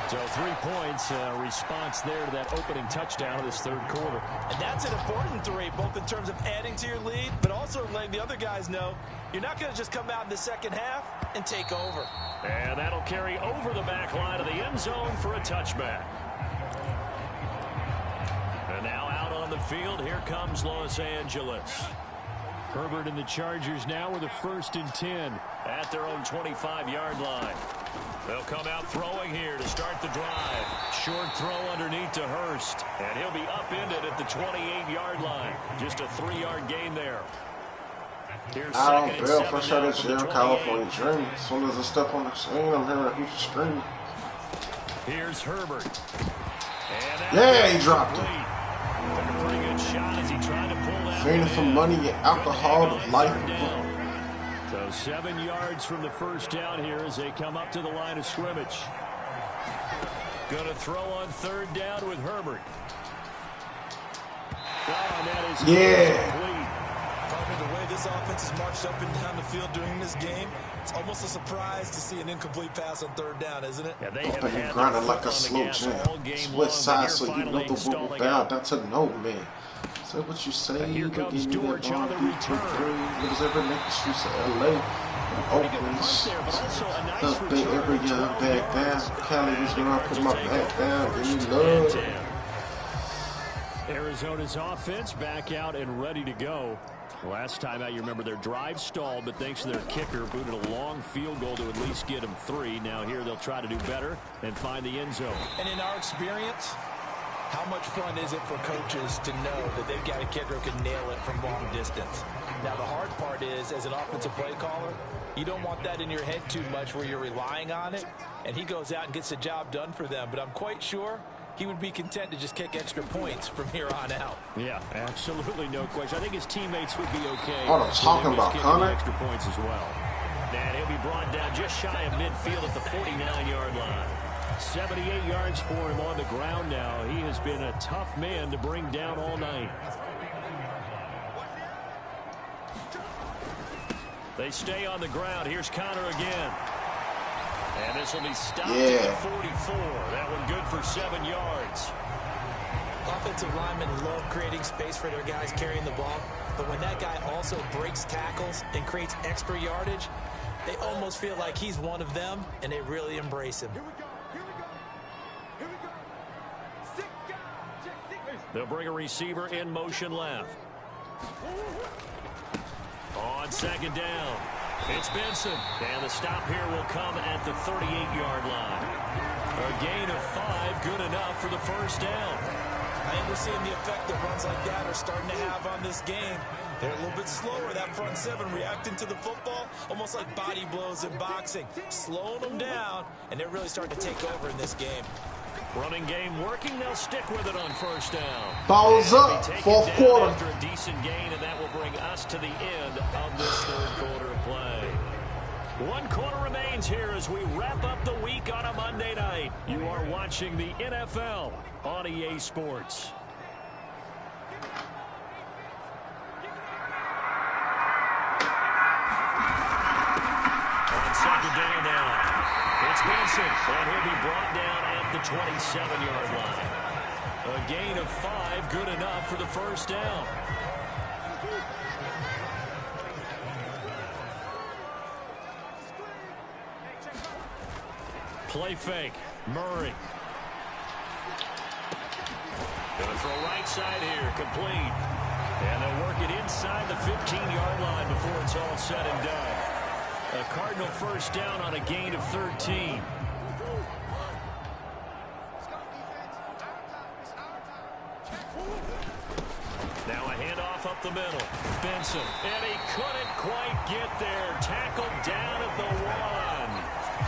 C: So 3 points, response there to that opening touchdown of this 3rd quarter.
F: And that's an important 3, both in terms of adding to your lead, but also letting the other guys know you're not going to just come out in the second half and take over.
C: And that'll carry over the back line of the end zone for a touchback. And now out on the field, here comes Los Angeles. Herbert and the Chargers now with a 1st and 10 at their own 25-yard line. They'll come out throwing here to start the drive. Short throw underneath to Hurst. And he'll be upended at the 28-yard line. Just a 3-yard gain there. Here's
J: I don't feel for sure this year California dream. As soon as I step on the screen, I'm hearing a huge scream.
C: Here's Herbert.
J: Yeah, he dropped it.
C: Took a pretty good shot as he tried to pull that.
J: Fiending for money and alcohol, life.
C: So 7 yards from the first down here as they come up to the line of scrimmage. Going to throw on 3rd down with Herbert. Oh, and that is incomplete.
F: Probably the way this offense has marched up and down the field during this game, it's almost a surprise to see an incomplete pass on 3rd down, isn't it?
C: Yeah, they have had
J: grinding like a slow jam. Switch sides so you know the wiggle down. That's a no, man. Say what you say.
C: And here comes George on the return.
J: Niggas ever make the streets of LA. Oakland. Up there every year, I'm back down. Cali is where I put my back down. Give me love.
C: Arizona's offense back out and ready to go. Last time out, you remember their drive stalled, but thanks to their kicker, booted a long field goal to at least get them 3. Now here they'll try to do better and find the end zone.
F: And in our experience, how much fun is it for coaches to know that they've got a kicker who can nail it from long distance? Now, the hard part is, as an offensive play caller, you don't want that in your head too much where you're relying on it, and he goes out and gets the job done for them. But I'm quite sure he would be content to just kick extra points from here on out.
C: Yeah, absolutely no question. I think his teammates would be okay.
J: What I'm talking about, Connor.
C: Extra points as well. And he'll be brought down just shy of midfield at the 49-yard line. 78 yards for him on the ground now. He has been a tough man to bring down all night. They stay on the ground. Here's Connor again. And this will be stopped at the 44. That one good for 7 yards.
F: Offensive linemen love creating space for their guys carrying the ball. But when that guy also breaks tackles and creates extra yardage, they almost feel like he's one of them, and they really embrace him.
C: They'll bring a receiver in motion left. On 2nd down, it's Benson. And the stop here will come at the 38-yard line. A gain of 5, good enough for the first down.
F: I think we're seeing the effect that runs like that are starting to have on this game. They're a little bit slower, that front 7 reacting to the football, almost like body blows in boxing. Slowing them down, and they're really starting to take over in this game.
C: Running game working. They'll stick with it on first down.
J: Balls up. 4th quarter.
C: After a decent gain, and that will bring us to the end of this 3rd quarter of play. 1 quarter remains here as we wrap up the week on a Monday night. You are watching the NFL on EA Sports. On 2nd down now, it's Benson, and he'll be brought down at the 27-yard line. A gain of 5, good enough for the first down. Play fake. Murray. Going to throw right side here. Complete. And they'll work it inside the 15-yard line before it's all said and done. A Cardinal first down on a gain of 13. Now a handoff up the middle. Benson. And he couldn't quite get there. Tackled down at the 1.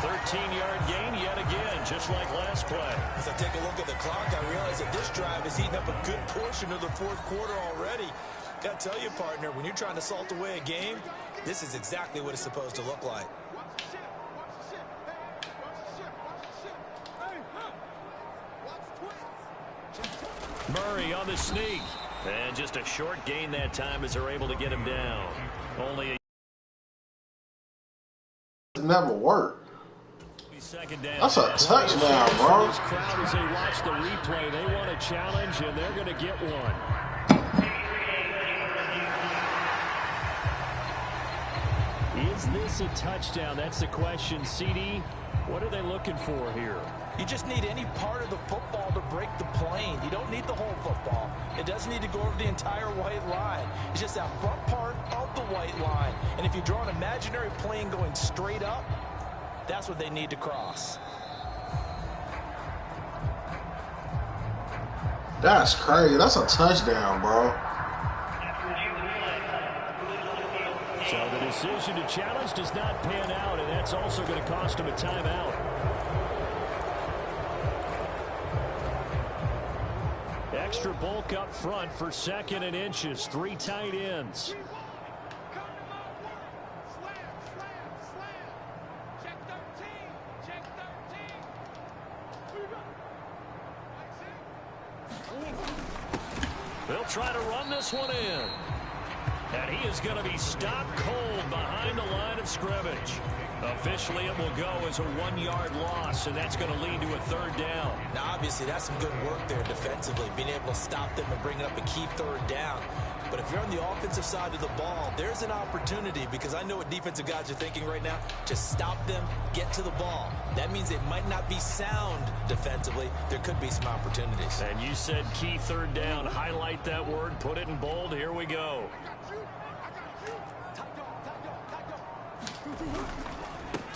C: 13-yard gain yet again, just like last play.
F: As I take a look at the clock, I realize that this drive is eating up a good portion of the 4th quarter already. Got to tell you, partner, when you're trying to salt away a game, this is exactly what it's supposed to look like.
C: Murray on the sneak. And just a short gain that time as they're able to get him down. Only
J: It never worked.
C: Second down.
J: That's a touchdown, bro.
C: This crowd, as they watch the replay, they want a challenge, and they're going to get one. Is this a touchdown? That's the question. CD, what are they looking for here?
F: You just need any part of the football to break the plane. You don't need the whole football. It doesn't need to go over the entire white line. It's just that front part of the white line. And if you draw an imaginary plane going straight up, That's what they need to cross.
J: That's crazy. That's a touchdown, bro.
C: So the decision to challenge does not pan out, and that's also going to cost him a timeout. Extra bulk up front for 2nd and inches. 3 tight ends. They'll try to run this one in. And he is going to be stopped cold behind the line of scrimmage. Officially, it will go as a 1-yard loss, and that's going to lead to a 3rd down.
F: Now, obviously, that's some good work there defensively, being able to stop them and bring up a key 3rd down. But if you're on the offensive side of the ball, there's an opportunity, because I know what defensive guys are thinking right now. Just stop them, get to the ball. That means it might not be sound defensively. There could be some opportunities.
C: And you said key 3rd down. Highlight that word, put it in bold. Here we go.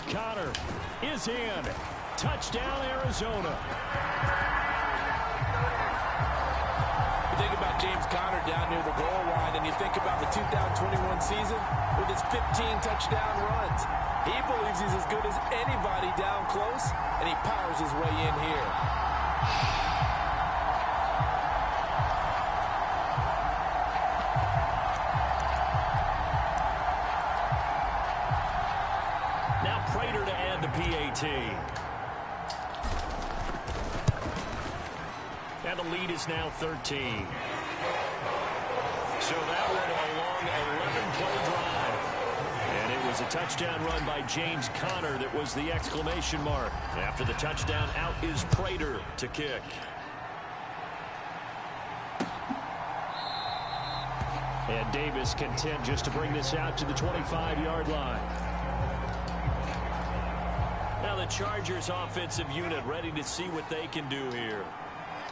C: Connor is in. Touchdown, Arizona.
F: You think about James Conner down near the goal line, and you think about the 2021 season with his 15 touchdown runs. He believes he's as good as anybody down close, and he powers his way in here.
C: PAT. And the lead is now 13. So that went a long 11-play drive. And it was a touchdown run by James Conner that was the exclamation mark. After the touchdown, out is Prater to kick. And Davis content just to bring this out to the 25-yard line. Now the Chargers offensive unit ready to see what they can do here.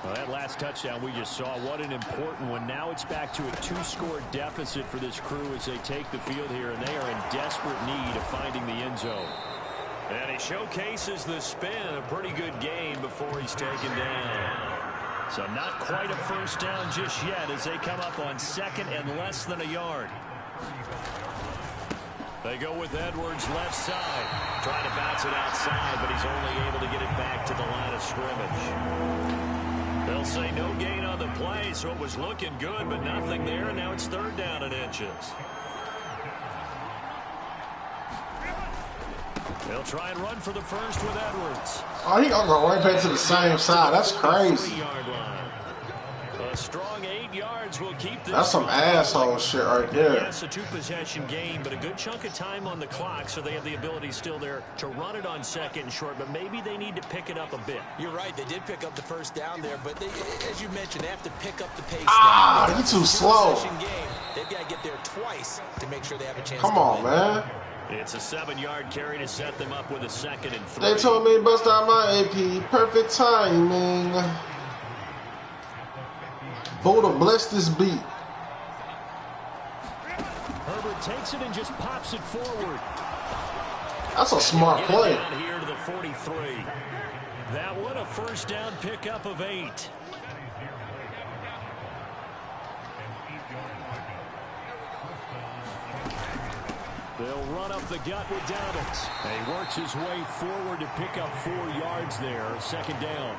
C: Well, that last touchdown we just saw, what an important one. Now it's back to a 2-score deficit for this crew as they take the field here, and they are in desperate need of finding the end zone. And he showcases the spin, a pretty good game before he's taken down. So not quite a first down just yet as they come up on 2nd and less than a yard. They go with Edwards left side. Trying to bounce it outside, but he's only able to get it back to the line of scrimmage. They'll say no gain on the play, so it was looking good, but nothing there, and now it's 3rd down and inches. They'll try and run for the first with Edwards.
J: Oh, he gonna go right back to the same side. That's crazy.
C: A strong 8 yards will keep this.
J: That's some asshole shit right there.
C: Yes, a 2-possession game, but a good chunk of time on the clock, so they have the ability still there to run it on 2nd and short, but maybe they need to pick it up a bit.
F: You're right. They did pick up the first down there, but they, as you mentioned, they have to pick up the pace.
J: You're too slow.
F: Game, they've got to get there twice to make sure they have a chance.
J: Come on, man.
C: It's a 7-yard carry to set them up with a 2nd and 3.
J: They told me to bust out my AP. Perfect timing. Buddha, bless this beat.
C: Herbert takes it and just pops it forward.
J: That's a smart play.
C: Down here to the 43. That one a first down pickup of 8. They'll run up the gut with Dobbins. And he works his way forward to pick up 4 yards there. 2nd down.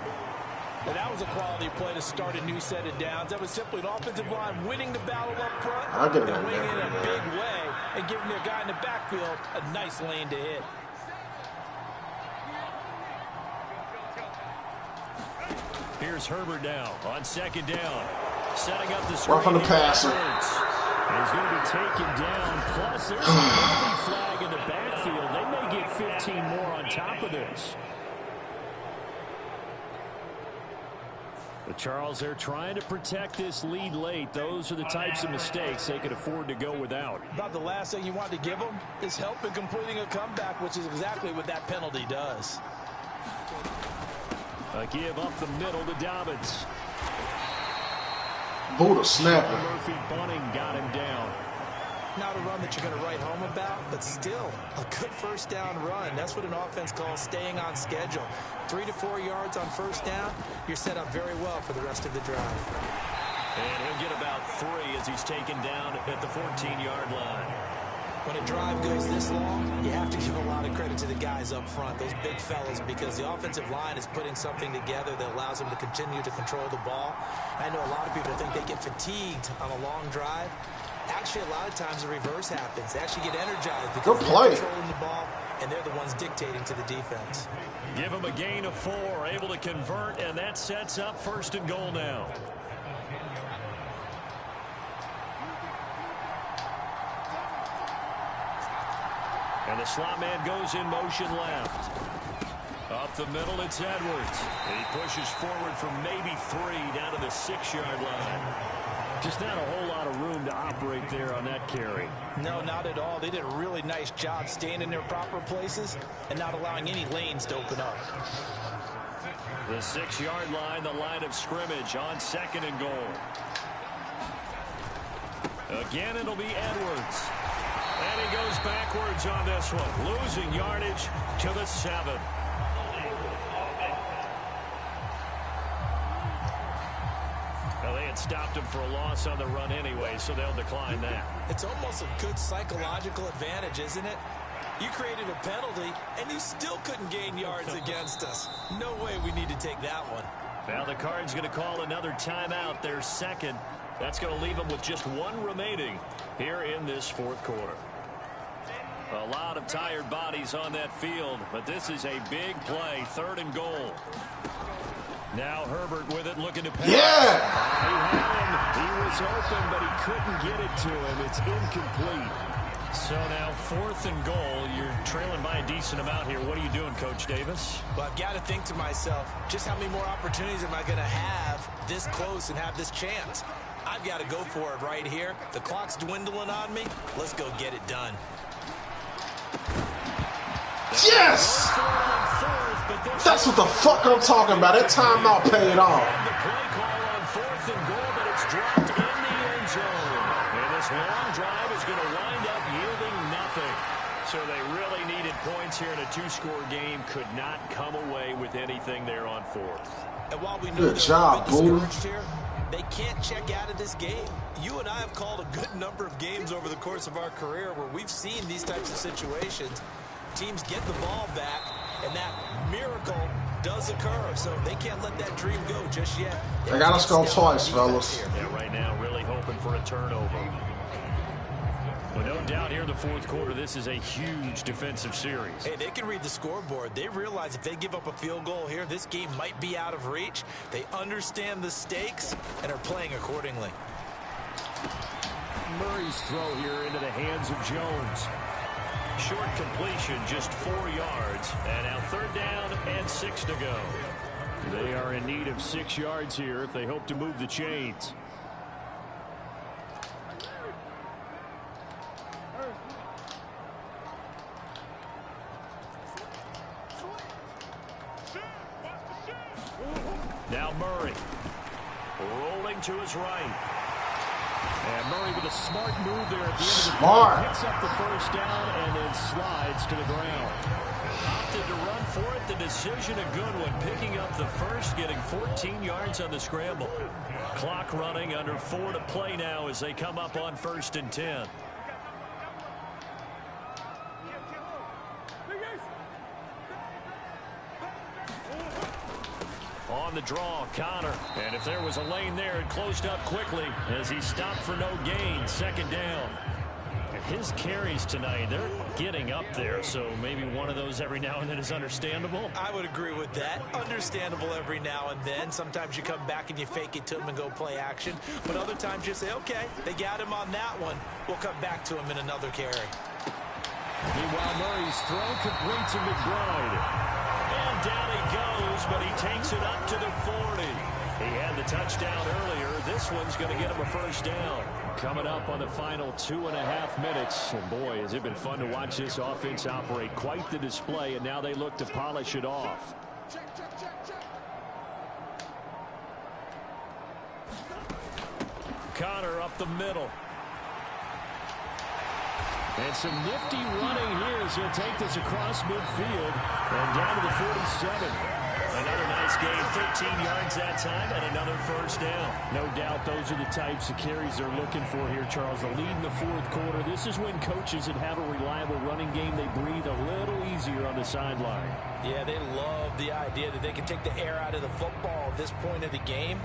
F: And that was a quality play to start a new set of downs. That was simply an offensive line winning the battle up front.
J: They're
F: winning in a big way and giving their guy in the backfield a nice lane to hit.
C: Here's Herbert now on 2nd down. Setting up the screen.
J: Rough on the passer.
C: He's going to be taken down. Plus, there's a penalty flag in the backfield. They may get 15 more on top of this. But Charles, they're trying to protect this lead late. Those are the types of mistakes they could afford to go without.
F: About the last thing you want to give them is help in completing a comeback, which is exactly what that penalty does.
C: A give up the middle to Dobbins.
J: Buddha snapping.
C: Murphy bunting got him down.
F: not a run that you're going to write home about, but still a good first down run. That's what an offense calls staying on schedule. 3 to 4 yards on first down, you're set up very well for the rest of the drive.
C: And he'll get about 3 as he's taken down at the 14-yard line.
F: When a drive goes this long, you have to give a lot of credit to the guys up front, those big fellas, because the offensive line is putting something together that allows them to continue to control the ball. I know a lot of people think they get fatigued on a long drive. Actually, a lot of times the reverse happens. They actually get energized because they're controlling the ball, and they're the ones dictating to the defense.
C: Give them a gain of 4, able to convert, and that sets up 1st and goal now. And the slot man goes in motion left. Up the middle, it's Edwards. And he pushes forward from maybe 3 down to the 6-yard line. Just not a whole lot of room to operate there on that carry.
F: No, not at all. They did a really nice job staying in their proper places and not allowing any lanes to open up.
C: The 6-yard line, the line of scrimmage on 2nd and goal. Again, it'll be Edwards. And he goes backwards on this one, losing yardage to the 7. Well, they had stopped him for a loss on the run anyway, so they'll decline that.
F: It's almost a good psychological advantage, isn't it? You created a penalty, and you still couldn't gain yards against us. No way we need to take that one.
C: Now the Cards going to call another timeout, their 2nd. That's going to leave them with just 1 remaining here in this 4th quarter. A lot of tired bodies on that field, but this is a big play, 3rd and goal. Now Herbert with it, looking to pass.
J: Yeah!
C: He had him. He was open, but he couldn't get it to him. It's incomplete. So now 4th and goal. You're trailing by a decent amount here. What are you doing, Coach Davis?
F: Well, I've got to think to myself, just how many more opportunities am I going to have this close and have this chance? I've got to go for it right here. The clock's dwindling on me. Let's go get it done.
J: Yes! That's what the fuck I'm talking about. That timeout paid off.
C: The play call on 4th and goal, but it's dropped in the end zone. And this long drive is going to wind up yielding nothing. So they really needed points here in a 2-score game. Could not come away with anything there on 4th.
F: And while we know
J: good job, Boo.
F: Here, they can't check out of this game. You and I have called a good number of games over the course of our career where we've seen these types of situations. Teams get the ball back, and that miracle does occur. So they can't let that dream go just yet.
J: They got us go twice, fellas.
C: Yeah, right now really hoping for a turnover. Well, no doubt here in the 4th quarter, this is a huge defensive series.
F: Hey, they can read the scoreboard. They realize if they give up a field goal here, this game might be out of reach. They understand the stakes and are playing accordingly.
C: Murray's throw here into the hands of Jones. Short completion, just 4 yards. And now 3rd down and 6 to go. They are in need of 6 yards here if they hope to move the chains. Now Murray. Rolling to his right. And Murray with a smart move there at the end of the play. Picks up the 1st down and then slides to the ground. Opted to run for it. The decision a good one. Picking up the 1st, getting 14 yards on the scramble. Clock running under 4 to play now as they come up on 1st and 10. On the draw, Connor. And if there was a lane there, it closed up quickly as he stopped for no gain. 2nd down. And his carries tonight, they're getting up there, so maybe one of those every now and then is understandable.
F: I would agree with that. Understandable every now and then. Sometimes you come back and you fake it to him and go play action. But other times you say, okay, they got him on that one. We'll come back to him in another carry.
C: Meanwhile, Murray's throw complete to McBride. And down he goes, but he takes it up to the 40. He had the touchdown earlier. This one's going to get him a 1st down. Coming up on the final 2.5 minutes. And boy, has it been fun to watch this offense operate. Quite the display, and now they look to polish it off. Connor up the middle. And some nifty running here as he'll take this across midfield and down to the 47. Another nice game, 13 yards that time, and another first down. No doubt those are the types of carries they're looking for here, Charles. The lead in the fourth quarter. This is when coaches that have a reliable running game, they breathe a little easier on the sideline.
F: Yeah, they love the idea that they can take the air out of the football at this point of the game.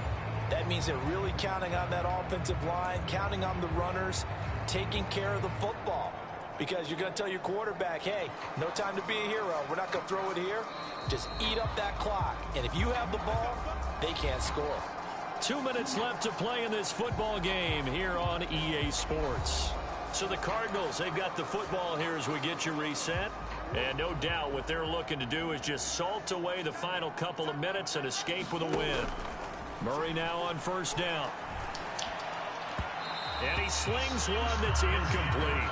F: That means they're really counting on that offensive line, counting on the runners, taking care of the football. Because you're going to tell your quarterback, hey, no time to be a hero. We're not going to throw it here. Just eat up that clock. And if you have the ball, they can't score.
C: 2 minutes left to play in this football game here on EA Sports. So the Cardinals, they've got the football here as we get you reset. And no doubt what they're looking to do is just salt away the final couple of minutes and escape with a win. Murray now on first down. And he slings one that's incomplete.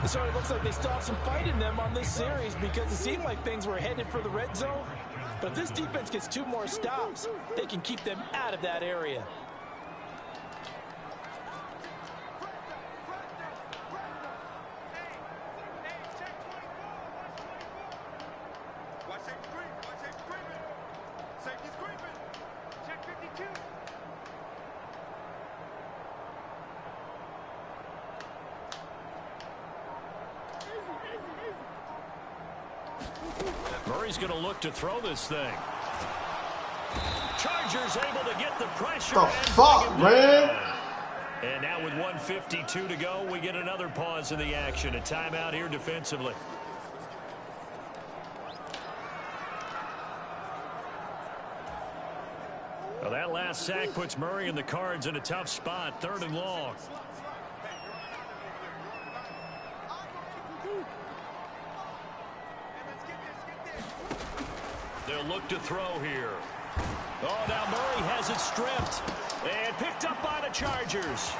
F: So it looks like they still have some fight in them on this series because it seemed like things were headed for the red zone. But if this defense gets 2 more stops, they can keep them out of that area.
C: Murray's going to look to throw this thing. Chargers able to get the pressure.
J: The fuck, man?
C: And now with 1:52 to go, we get another pause in the action. A timeout here defensively. Well, that last sack puts Murray and the Cards in a tough spot. 3rd and long. They'll look to throw here. Oh, now Murray has it stripped. And picked up by the Chargers.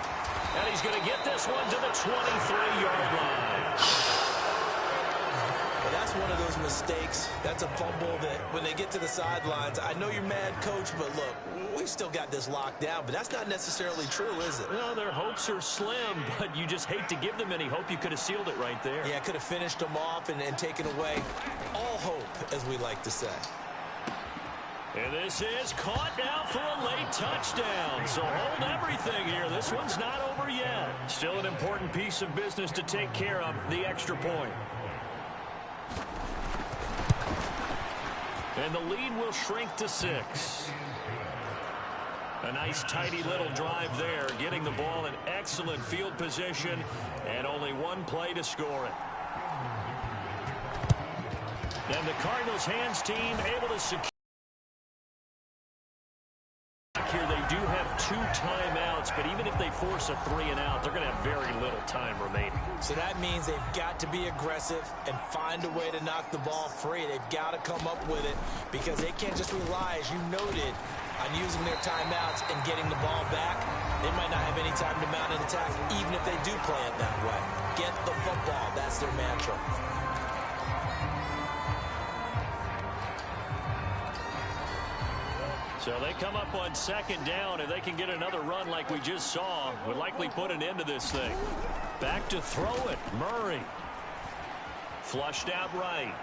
C: And he's going to get this one to the 23-yard line.
F: Well, that's one of those mistakes. That's a fumble that when they get to the sidelines, I know you're mad, Coach, but look, we still got this locked down. But that's not necessarily true, is it?
C: Well, their hopes are slim, but you just hate to give them any hope. You could have sealed it right there.
F: Yeah, could have finished them off and taken away all hope, as we like to say.
C: And this is caught now for a late touchdown. So hold everything here. This one's not over yet. Still an important piece of business to take care of, the extra point. And the lead will shrink to 6. A nice, tidy little drive there, getting the ball in excellent field position, and only one play to score it. And the Cardinals' hands team able to secure. Here they do have 2 timeouts, but even if they force a 3-and-out, they're going to have very little time remaining.
F: So that means they've got to be aggressive and find a way to knock the ball free. They've got to come up with it because they can't just rely, as you noted, on using their timeouts and getting the ball back. They might not have any time to mount an attack, even if they do play it that way. Get the football. That's their mantra.
C: So they come up on 2nd down, and they can get another run like we just saw. Would likely put an end to this thing. Back to throw it. Murray. Flushed out right.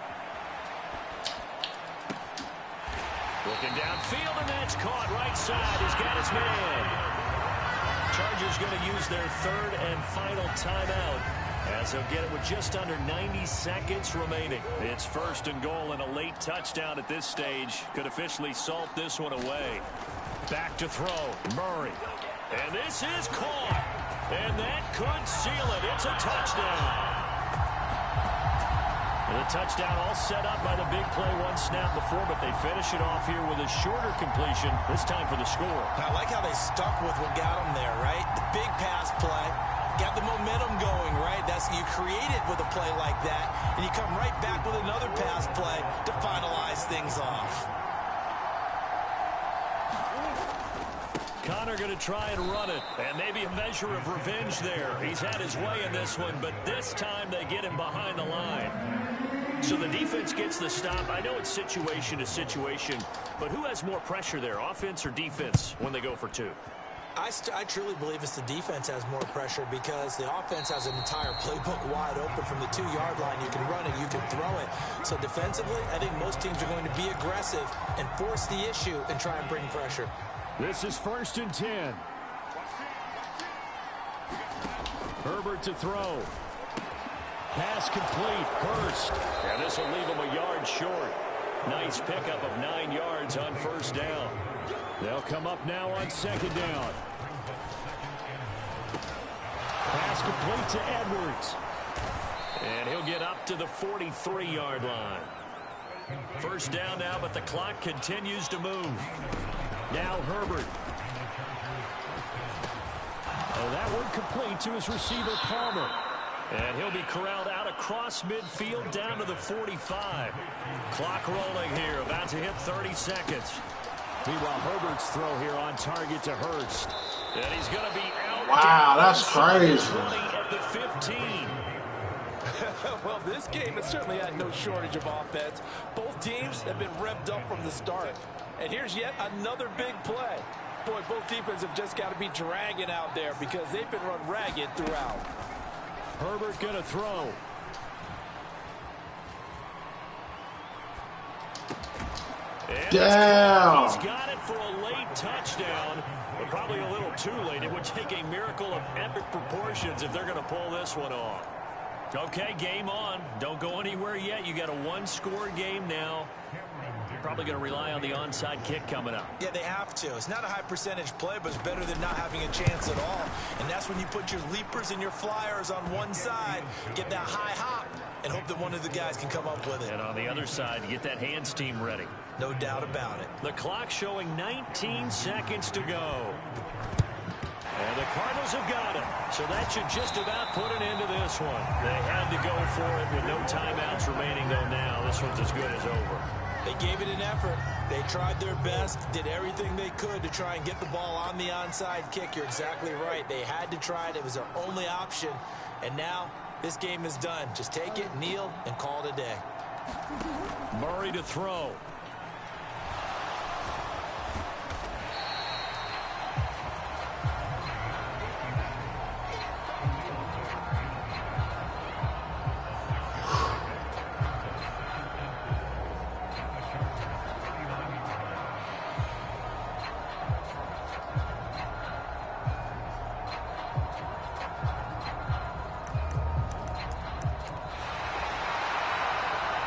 C: Looking downfield, and that's caught right side. He's got his man. Chargers going to use their 3rd and final timeout, as they'll get it with just under 90 seconds remaining. It's 1st and goal and a late touchdown at this stage. Could officially salt this one away. Back to throw. Murray. And this is caught. And that could seal it. It's a touchdown. And the touchdown all set up by the big play 1 snap before, but they finish it off here with a shorter completion, this time for the score.
F: I like how they stuck with what got them there, right? The big pass play. Got the momentum going, right? That's you create it with a play like that, and you come right back with another pass play to finalize things off.
C: Connor going to try and run it, and maybe a measure of revenge there. He's had his way in this one, but this time they get him behind the line. So the defense gets the stop. I know it's situation to situation, but who has more pressure there, offense or defense, when they go for 2?
F: I truly believe it's the defense has more pressure because the offense has an entire playbook wide open from the 2-yard line. You can run it, you can throw it. So defensively, I think most teams are going to be aggressive and force the issue and try and bring pressure.
C: This is 1st and 10. Herbert to throw. Pass complete. Hurst. And this will leave him a yard short. Nice pickup of 9 yards on 1st down. They'll come up now on 2nd down. Pass complete to Edwards. And he'll get up to the 43-yard line. 1st down now, but the clock continues to move. Now Herbert. Oh, that one complete to his receiver, Palmer. And he'll be corralled out across midfield down to the 45. Clock rolling here, about to hit 30 seconds. Meanwhile, Herbert's throw here on target to Hurst. And he's going to be out.
J: Wow, that's crazy.
C: At the 15.
F: Well, this game has certainly had no shortage of offense. Both teams have been revved up from the start. And here's yet another big play. Boy, both defenses have just got to be dragging out there because they've been run ragged throughout.
C: Herbert going to throw.
J: Damn.
C: He's got it for a late touchdown, but probably a little too late. It would take a miracle of epic proportions if they're going to pull this one off. Okay, game on. Don't go anywhere yet. You got a 1-score game now. Probably going to rely on the onside kick coming up.
F: Yeah, they have to. It's not a high percentage play, but it's better than not having a chance at all. And that's when you put your leapers and your flyers on one side, get that high hop, and hope that one of the guys can come up with it.
C: And on the other side, get that hands team ready.
F: No doubt about it.
C: The clock showing 19 seconds to go. And the Cardinals have got it. So that should just about put an end to this one. They had to go for it with no timeouts remaining, though, now. This one's as good as over.
F: They gave it an effort. They tried their best, did everything they could to try and get the ball on the onside kick. You're exactly right. They had to try it. It was their only option. And now this game is done. Just take it, kneel, and call it a day.
C: Murray to throw.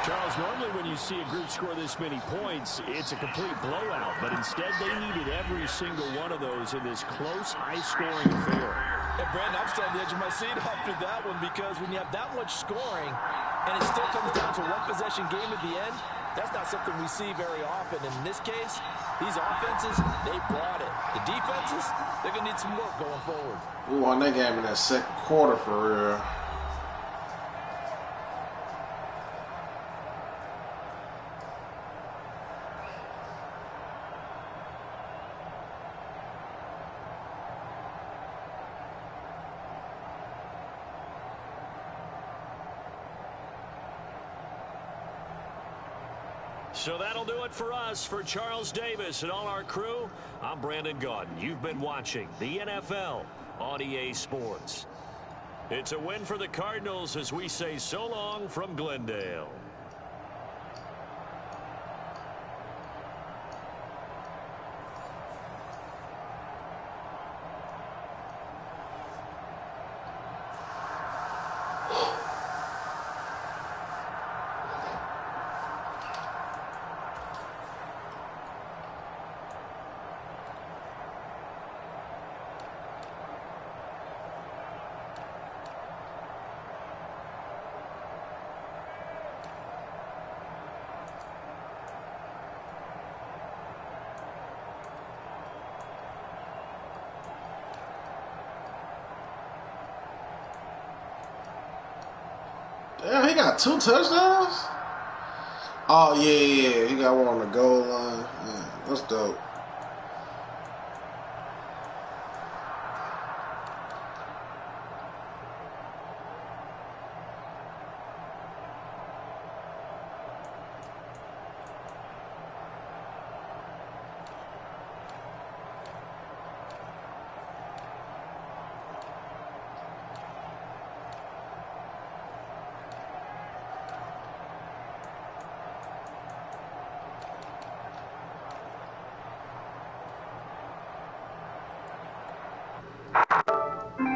C: Charles, normally when you see a group score this many points, it's a complete blowout. But instead, they needed every single one of those in this close, high-scoring affair.
F: Yeah, Brandon, I'm still on the edge of my seat after that one because when you have that much scoring and it still comes down to one-possession game at the end, that's not something we see very often. And in this case, these offenses, they brought it. The defenses, they're going to need some work going forward.
J: We won that game in that 2nd quarter for real.
C: So that'll do it for us. For Charles Davis and all our crew, I'm Brandon Gaudin. You've been watching the NFL on EA Sports. It's a win for the Cardinals as we say so long from Glendale.
J: Damn, he got 2 touchdowns? Oh, yeah. He got one on the goal line. Yeah, that's dope.